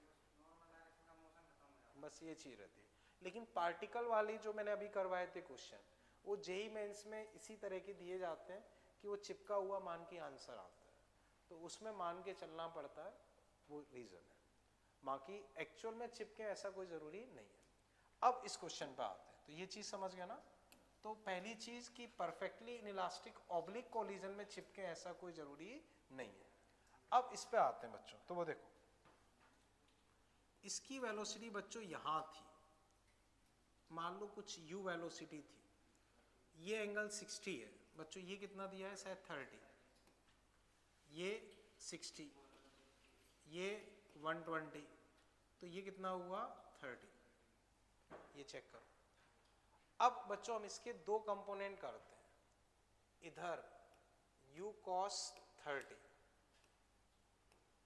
बस ये चीज रहती है। लेकिन पार्टिकल वाली जो मैंने अभी करवाए थे क्वेश्चन, वो जेईई मेंस में इसी तरह के दिए जाते हैं कि वो चिपका हुआ मान के आंसर आता है, तो उसमें मान के चलना पड़ता है, वो रीजन है। बाकी एक्चुअल में चिपके ऐसा कोई जरूरी नहीं है। अब इस क्वेश्चन पे आते हैं, तो ये चीज समझ गया ना। तो पहली चीज कि परफेक्टली इनइलास्टिक ऑब्लिक कोलिजन में चिपके ऐसा कोई जरूरी नहीं है। अब इस पे आते हैं बच्चों, तो वो देखो इसकी वेलोसिटी बच्चों यहां थी, मान लो कुछ u वेलोसिटी थी, ये एंगल 60 है बच्चों, ये कितना दिया है? शायद 30, ये 60, ये 120, तो ये कितना हुआ? 30। ये चेक करो। अब बच्चों हम इसके दो कंपोनेंट करते हैं, इधर u cos 30,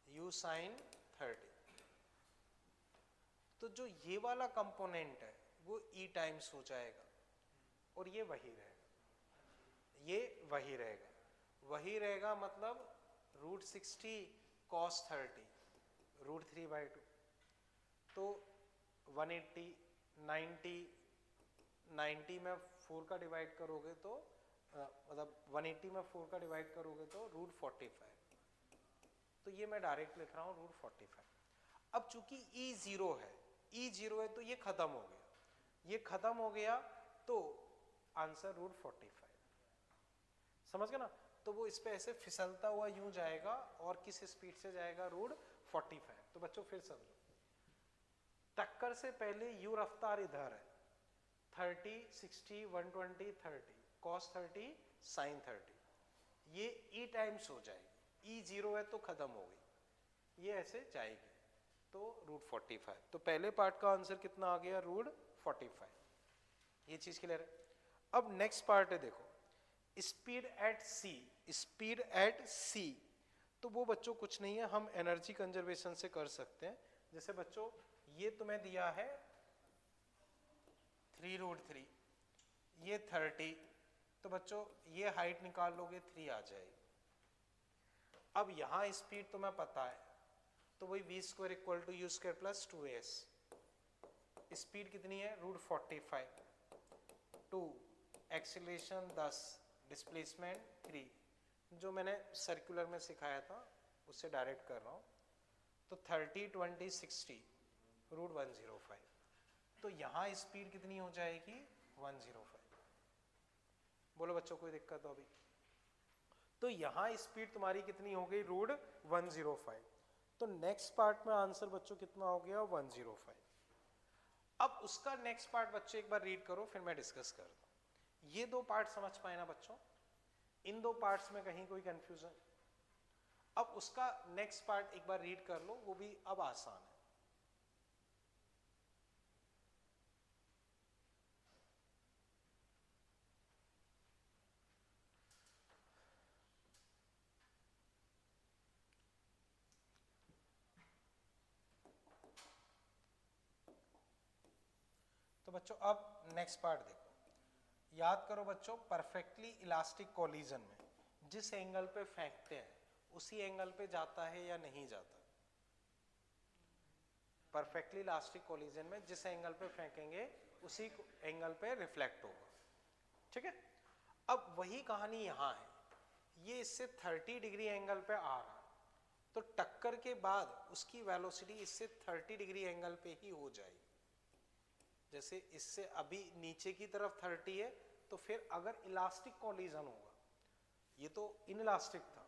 u sin 30, तो जो ये वाला कंपोनेंट है वो e टाइम्स हो जाएगा और ये वही रहेगा, ये वही रहेगा, वही रहेगा मतलब √60 cos 30 √3/2, तो 180, 90 में 4 का डिवाइड करोगे तो मतलब 180 में 4 का डिवाइड करोगे तो √45, तो ये मैं डायरेक्ट लिख रहा हूँ √45। अब चूंकि E0 है, E0 है तो ये खत्म हो गया, ये खत्म हो गया तो आंसर √45, समझ गए ना। तो वो इस पे ऐसे फिसलता हुआ यूं जाएगा और किस स्पीड से जाएगा? √45। तो बच्चों फिर समझो, टक्कर से पहले u रफ्तार इधर है, 30, 60, 120, 30, cos 30, sin 30, ये e टाइम्स हो जाएगी, E0 है तो खत्म हो गई, ये ऐसे जाएगी तो √45। तो पहले पार्ट का आंसर कितना आ गया? √45। ये चीज क्लियर है। अब नेक्स्ट पार्ट है, देखो speed at C, speed at C, तो वो बच्चों कुछ नहीं है, हम एनर्जी कंजर्वेशन से कर सकते हैं। जैसे बच्चों ये तुम्हें दिया है 3√3, ये 30, तो बच्चों ये हाइट निकाल लोगे 3 आ जाएगी। अब यहाँ स्पीड तुम्हें पता है, तो वही v square equal to u square plus 2s। Speed कितनी है √45, 2 एक्सीलरेशन 10, डिस्प्लेसमेंट 3, जो मैंने सर्कुलर में सिखाया था उससे डायरेक्ट कर रहा हूँ। तो 30 20 60 √105। तो यहाँ स्पीड कितनी हो जाएगी 105। बोलो बच्चों कोई दिक्कत हो अभी? तो यहाँ स्पीड तुम्हारी कितनी हो गई √105। तो नेक्स्ट पार्ट में आंसर बच्चों कितना हो गया 105। अब उसका नेक्स्ट पार्ट बच्चों एक बार रीड करो, फिर मैं डिस्कस करता हूँ। ये 2 पार्ट समझ पाए ना बच्चों? इन 2 पार्ट्स में कहीं कोई कंफ्यूजन? अब उसका नेक्स्ट पार्ट एक बार रीड कर लो, वो भी अब आसान है। तो बच्चों अब नेक्स्ट पार्ट देखो, याद करो बच्चों, परफेक्टली इलास्टिक कोलिजन में जिस एंगल पे फेंकते हैं उसी एंगल पे जाता है या नहीं जाता? परफेक्टली इलास्टिक कोलिजन में जिस एंगल पे फेंकेंगे उसी एंगल पे रिफ्लेक्ट होगा, ठीक है। अब वही कहानी यहाँ है, ये इससे 30 डिग्री एंगल पे आ रहा है, तो टक्कर के बाद उसकी वेलोसिटी इससे 30 डिग्री एंगल पे ही हो जाएगी। जैसे इससे अभी नीचे की तरफ 30 है, तो फिर अगर इलास्टिक कोलिजन होगा, ये तो इनइलास्टिक था,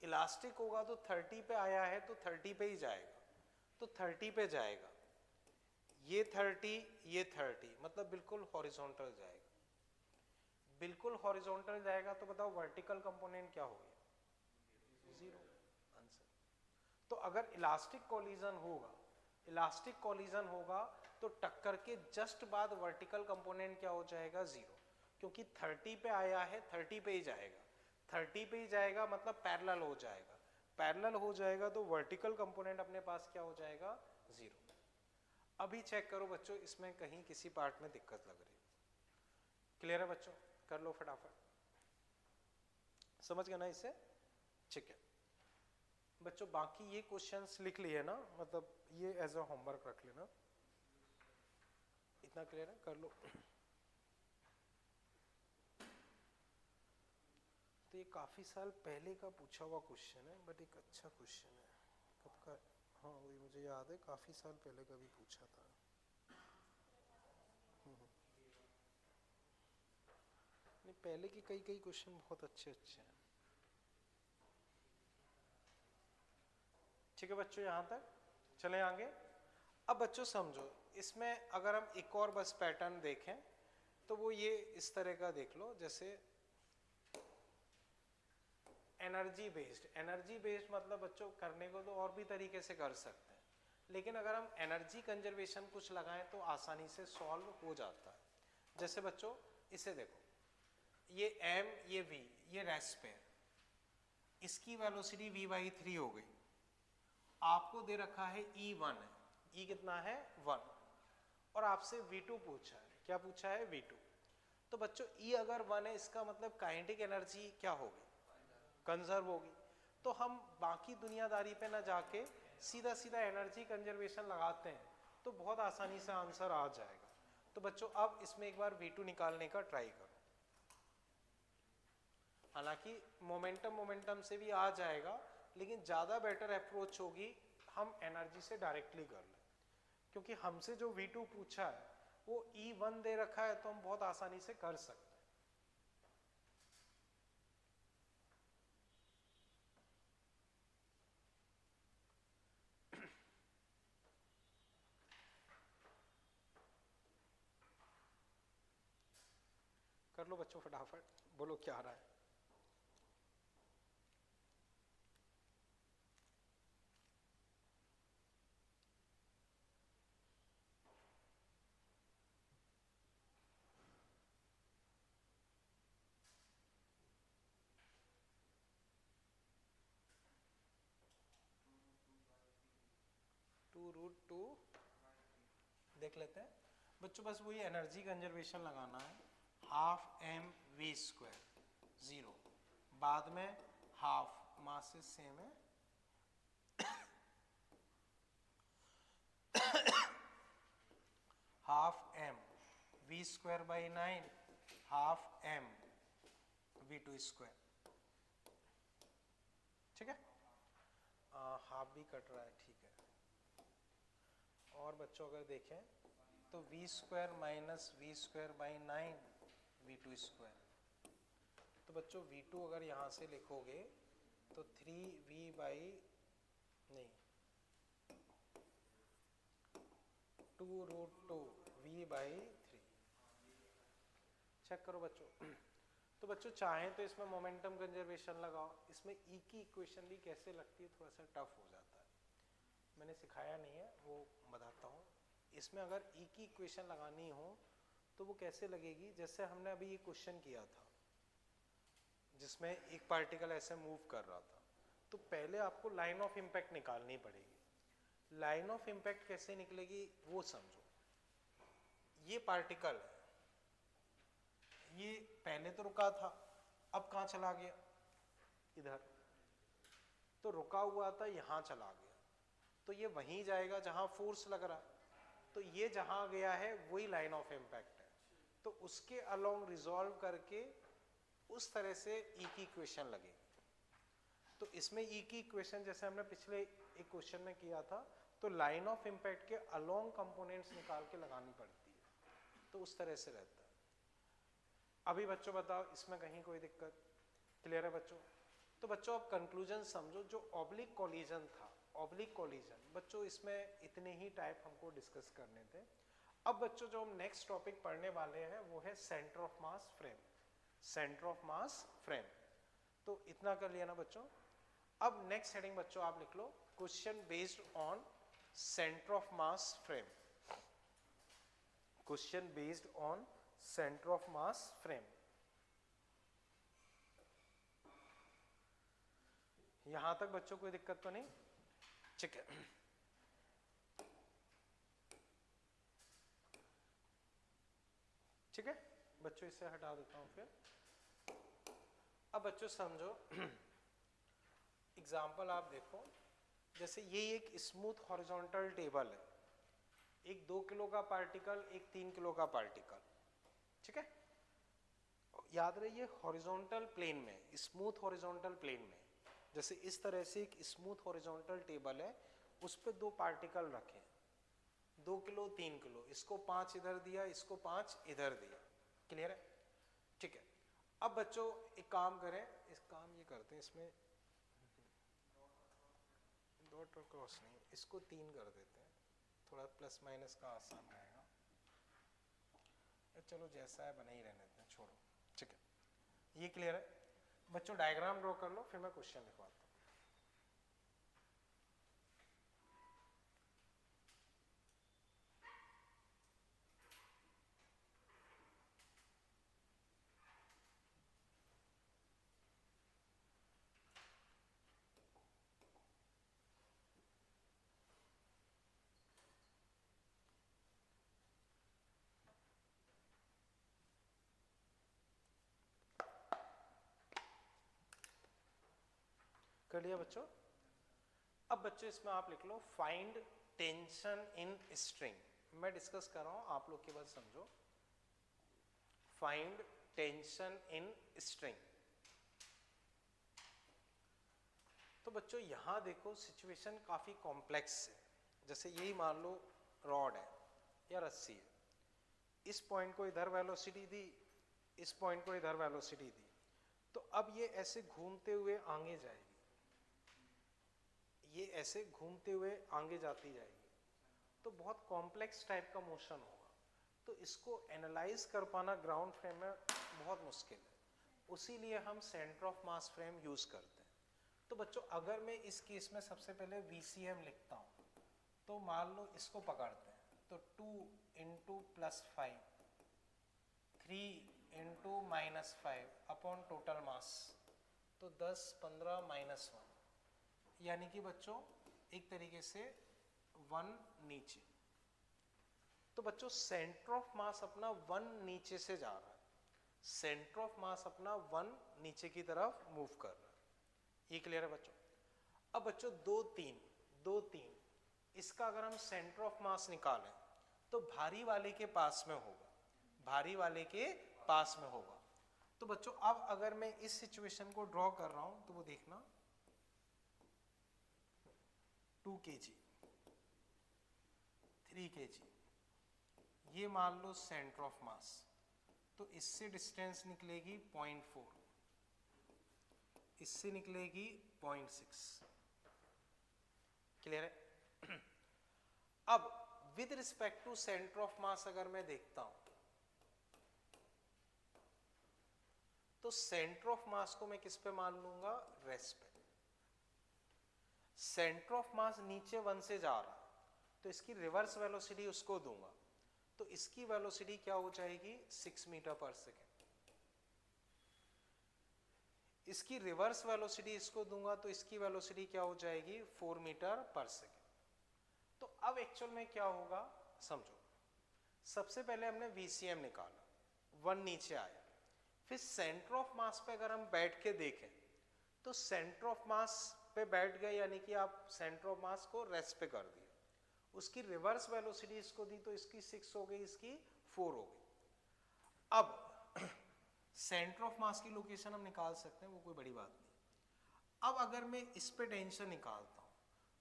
इलास्टिक होगा तो 30 पे आया है तो 30 पे ही जाएगा, तो 30 पे जाएगा, ये 30 ये 30, मतलब बिल्कुल हॉरिजॉन्टल जाएगा। बिल्कुल हॉरिजॉन्टल जाएगा तो बताओ वर्टिकल कंपोनेंट क्या हो गया? 0 आंसर। तो अगर इलास्टिक कोलिजन होगा तो टक्कर के जस्ट बाद वर्टिकल कंपोनेंट क्या हो जाएगा? 0, क्योंकि 30 पे आया है 30 पे ही जाएगा, 30 पे ही जाएगा मतलब पैरेलल हो जाएगा, पैरेलल हो जाएगा तो वर्टिकल कंपोनेंट अपने पास क्या हो जाएगा? 0। अभी चेक करो बच्चों, इसमें कहीं किसी पार्ट में दिक्कत लग रही है? क्लियर है बच्चों? कर लो फटाफट, समझ गए ना इसे? ठीक है बच्चों, बाकी ये क्वेश्चंस लिख लिए ना, मतलब ये एज अ होमवर्क रख लेना। इतना क्लियर है? कर लो। तो ये काफी साल पहले का पूछा हुआ क्वेश्चन है, बट एक अच्छा क्वेश्चन है। कब का? हाँ वही मुझे याद है, काफी साल पहले का भी पूछा था। नहीं, पहले के कई क्वेश्चन बहुत अच्छे अच्छे हैं। ठीक है बच्चों, यहां तक चले आगे। अब बच्चों समझो, इसमें अगर हम एक और बस पैटर्न देखें तो वो ये इस तरह का देख लो, जैसे एनर्जी बेस्ड मतलब बच्चों करने को तो और भी तरीके से कर सकते हैं, लेकिन अगर हम एनर्जी कंजर्वेशन कुछ लगाएं तो आसानी से सॉल्व हो जाता है। जैसे बच्चों इसे देखो, ये m ये v, ये रेस्ट पे, इसकी वेलोसिटी v/3 हो गई, आपको दे रखा है E1 है, E कितना है 1, और आपसे V2 पूछा है। क्या पूछा है? V2। तो बच्चों E अगर 1 है, इसका मतलब काइनेटिक एनर्जी क्या होगी? कंजर्व होगी। तो हम बाकी दुनियादारी पे ना जाके सीधा सीधा एनर्जी कंजर्वेशन लगाते हैं तो बहुत आसानी से आंसर आ जाएगा। तो बच्चों अब इसमें एक बार V2 निकालने का ट्राई करो, हालांकि मोमेंटम से भी आ जाएगा, लेकिन ज़्यादा बेटर अप्रोच होगी हम एनर्जी से डायरेक्टली कर लें, क्योंकि हमसे जो V2 पूछा है वो E1 दे रखा है, तो हम बहुत आसानी से कर सकते हैं। कर लो बच्चों फटाफट, बोलो क्या आ रहा है? √2 देख लेते हैं बच्चों, बस वही एनर्जी कंजर्वेशन लगाना है। हाफ एम वी स्क्वायर 0, बाद में हाफ मासेस सेम है half m v square by 9 half m v two square, ठीक है। हाफ भी कट रहा है, ठीक है। और बच्चों अगर देखें तो v square minus v square by 9 v two square, तो बच्चों वी टू अगर यहाँ से लिखोगे तो 3v बाई नहीं 2√2 v बाई 3, चेक करो बच्चों। तो बच्चों चाहें तो इसमें मोमेंटम कंजर्वेशन लगाओ, इसमें ई की इक्वेशन भी कैसे लगती है थोड़ा सा टफ हो जाता है, मैंने सिखाया नहीं है वो बताता हूँ। इसमें अगर ई की इक्वेशन लगानी हो तो वो कैसे लगेगी, जैसे हमने अभी ये क्वेश्चन किया था जिसमें एक पार्टिकल ऐसे मूव कर रहा था, तो पहले आपको लाइन ऑफ इम्पैक्ट निकालनी पड़ेगी। लाइन ऑफ इम्पैक्ट कैसे निकलेगी वो समझो। ये पार्टिकल ये पहले तो रुका था, अब कहाँ चला गया, इधर, तो रुका हुआ था यहाँ चला गया, तो ये वहीं जाएगा जहां फोर्स लग रहा है, तो ये जहां गया है वही लाइन ऑफ इम्पैक्ट है, तो उसके अलोंग रिजॉल्व करके उस तरह से ई की इक्वेशन लगेगी। तो इसमें ई की इक्वेशन जैसे हमने पिछले एक क्वेश्चन में किया था, तो लाइन ऑफ इम्पैक्ट के अलोंग कंपोनेंट्स निकाल के लगानी पड़ती है, तो उस तरह से रहता है। अभी बच्चों बताओ इसमें कहीं कोई दिक्कत, क्लियर है बच्चों? तो बच्चों अब कंक्लूजन समझो, जो ऑब्लिक कोलिजन था, ऑब्लिक कोलिजन बच्चों इसमें इतने ही टाइप हमको डिस्कस करने थे। अब बच्चों जो हम नेक्स्ट टॉपिक पढ़ने वाले हैं वो है centre of mass frame, centre of mass frame, तो इतना कर लिया ना बच्चों। अब नेक्स्ट हेडिंग बच्चों आप लिख लो, question based on centre of mass frame, question based on centre of mass frame. यहां तक बच्चों कोई दिक्कत तो नहीं, ठीक है। ठीक है बच्चों, इसे हटा देता हूं फिर। अब बच्चों समझो, एग्जाम्पल आप देखो, जैसे ये एक स्मूथ हॉरिजॉन्टल टेबल है, एक 2 किलो का पार्टिकल, एक 3 किलो का पार्टिकल, ठीक है। याद रहिए हॉरिजॉन्टल प्लेन में, स्मूथ हॉरिजॉन्टल प्लेन में, जैसे इस तरह से एक स्मूथ हॉरिजॉन्टल टेबल है, उस पे 2 पार्टिकल रखे, 2 किलो 3 किलो, इसको 5 इधर दिया, इसको 5 इधर दिया, क्लियर है, ठीक है। अब बच्चों एक काम करें, इस काम ये करते हैं, इसमें डॉट और क्रॉस नहीं, इसको 3 कर देते हैं, थोड़ा प्लस माइनस का आसान रहेगा। चलो जैसा है बना ही रहने देते हैं, छोड़ो, ठीक है। ये क्लियर है बच्चों? डायग्राम ड्रॉ कर लो, फिर मैं क्वेश्चन लिखवाता हूँ। कर लिया बच्चों? अब बच्चों इसमें आप लिख लो फाइंड टेंशन इन स्ट्रिंग, मैं डिस्कस कर रहा हूं, आप लोग की बात समझो। Find tension in string. तो बच्चों यहां देखो सिचुएशन काफी कॉम्प्लेक्स है, जैसे यही मान लो रॉड है या रस्सी है, इस पॉइंट को इधर वेलोसिटी दी, इस पॉइंट को इधर वेलोसिटी दी, तो अब ये ऐसे घूमते हुए आगे जाएगी, ये ऐसे घूमते हुए आगे जाती जाएगी, तो बहुत कॉम्प्लेक्स टाइप का मोशन होगा, तो इसको एनालाइज कर पाना ग्राउंड फ्रेम में बहुत मुश्किल है, उसीलिए हम centre of mass frame use करते हैं। तो बच्चों अगर मैं इस केस में सबसे पहले VCM लिखता हूँ, तो मान लो इसको पकड़ते हैं, तो 2 into plus 5, 3 into minus 5 upon total mass, तो 10 15 माइनस 1, यानी कि बच्चों एक तरीके से 1 नीचे। तो बच्चों सेंटर ऑफ मास अपना 1 नीचे से जा रहा है, सेंटर ऑफ मास अपना 1 नीचे की तरफ मूव कर रहा है। ये क्लियर है बच्चों? अब बच्चों 2 3 इसका अगर हम सेंटर ऑफ मास निकालें तो भारी वाले के पास में होगा, भारी वाले के पास में होगा। तो बच्चों अब अगर मैं इस सिचुएशन को ड्रॉ कर रहा हूं तो वो देखना 2 kg 3 kg, ये मान लो सेंटर ऑफ मास, तो इससे डिस्टेंस निकलेगी 0.4, इससे निकलेगी 0.6। क्लियर है? अब with respect to centre of mass अगर मैं देखता हूं तो सेंटर ऑफ मास को मैं किस पे मान लूंगा? रेस्ट पे। सेंटर ऑफ मास नीचे 1 से जा रहा तो इसकी रिवर्स वेलोसिटी उसको दूंगा, तो इसकी वेलोसिटी क्या हो जाएगी? 6 मीटर पर सेकेंड। इसकी रिवर्स वेलोसिटी इसको दूंगा तो इसकी वेलोसिटी क्या हो जाएगी? 4 मीटर पर सेकेंड। तो अब एक्चुअल में क्या होगा समझो। सबसे पहले हमने VCM निकाला, 1 नीचे आया, फिर सेंटर ऑफ मास पे अगर हम बैठ के देखें तो सेंटर ऑफ मास पे बैठ गए, यानी कि आप सेंटर ऑफ मास को रेस्ट पे कर दिया, उसकी रिवर्स वेलोसिटी इसको दी तो इसकी 6 हो गई, इसकी 4 हो गई। अब सेंटर ऑफ मास की लोकेशन हम निकाल सकते हैं, वो कोई बड़ी बात नहीं। अब अगर मैं इस पे टेंशन निकालता हूं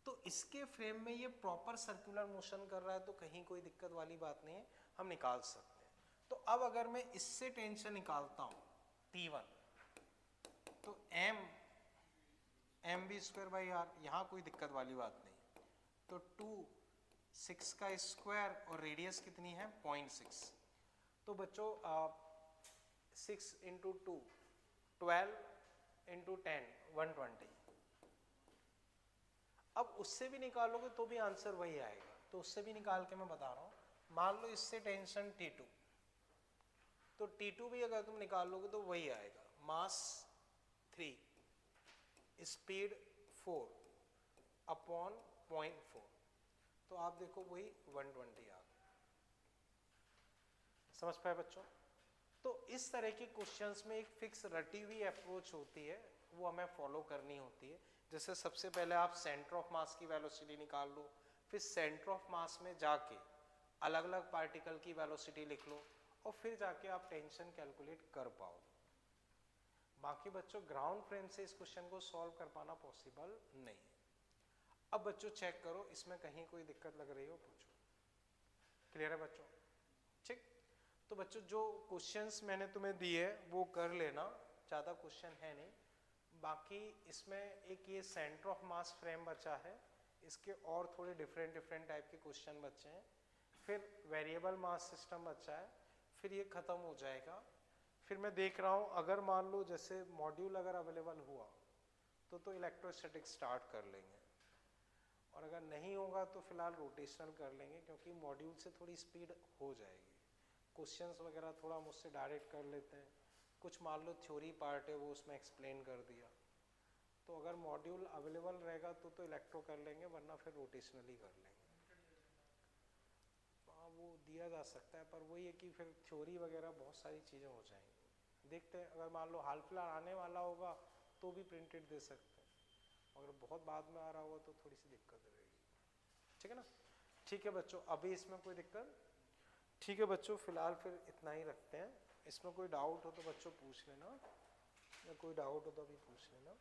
तो इसके फ्रेम में ये प्रॉपर सर्कुलर मोशन कर रहा है तो कहीं कोई दिक्कत वाली बात नहीं है, हम निकाल सकते हैं। तो अब अगर मैं इससे टेंशन निकालता हूं T1 तो mv²/r, यहां कोई दिक्कत वाली बात नहीं। तो 2 6 का स्क्वायर और रेडियस कितनी है? 0.6। तो बच्चों 6 × 2 12 × 10 120। अब उससे भी निकालोगे तो भी आंसर वही आएगा, तो उससे भी निकाल के मैं बता रहा हूं। मान लो इससे टेंशन T2, तो T2 भी अगर तुम निकाल लोगे तो वही आएगा, मास 3 स्पीड 4 अपॉन 0.4, तो आप देखो वही 120 आ गया। समझ पाए बच्चों? तो इस तरह के क्वेश्चंस में एक फिक्स रटी हुई अप्रोच होती है, वो हमें फॉलो करनी होती है। जैसे सबसे पहले आप सेंटर ऑफ मास की वेलोसिटी निकाल लो, फिर सेंटर ऑफ मास में जाके अलग अलग पार्टिकल की वेलोसिटी लिख लो और फिर जाके आप टेंशन कैलकुलेट कर पाओ। बाकी बच्चों ग्राउंड फ्रेम से इस क्वेश्चन को सॉल्व कर पाना पॉसिबल नहीं है। अब बच्चों चेक करो, इसमें कहीं कोई दिक्कत लग रही हो पूछो। क्लियर है बच्चों? ठीक, तो बच्चों जो क्वेश्चंस मैंने तुम्हें दिए वो कर लेना, ज़्यादा क्वेश्चन है नहीं। बाकी इसमें एक ये सेंटर ऑफ मास फ्रेम बचा है, इसके और थोड़े डिफरेंट टाइप के क्वेश्चन बचे हैं। फिर वेरिएबल मास सिस्टम बचा है, फिर ये ख़त्म हो जाएगा। फिर मैं देख रहा हूँ अगर मान लो जैसे मॉड्यूल अगर अवेलेबल हुआ तो इलेक्ट्रोस्टैटिक स्टार्ट कर लेंगे, और अगर नहीं होगा तो फिलहाल रोटेशनल कर लेंगे, क्योंकि मॉड्यूल से थोड़ी स्पीड हो जाएगी। क्वेश्चंस वगैरह थोड़ा मुझसे डायरेक्ट कर लेते हैं, कुछ मान लो थ्योरी पार्ट है वो उसमें एक्सप्लेन कर दिया। तो अगर मॉड्यूल अवेलेबल रहेगा तो इलेक्ट्रो कर लेंगे, वरना फिर रोटेशनली कर लेंगे। हाँ वो दिया जा सकता है, पर वही है कि फिर थ्योरी वगैरह बहुत सारी चीज़ें हो जाएंगी। देखते हैं, अगर मान लो हाल फिलहाल आने वाला होगा तो भी प्रिंटेड दे सकते हैं, अगर बहुत बाद में आ रहा होगा तो थोड़ी सी दिक्कत रहेगी। ठीक है ना? ठीक है बच्चों, अभी इसमें कोई दिक्कत? ठीक है बच्चों, फिलहाल फिर इतना ही रखते हैं। इसमें कोई डाउट हो तो बच्चों पूछ लेना, या कोई डाउट हो तो अभी पूछ लेना।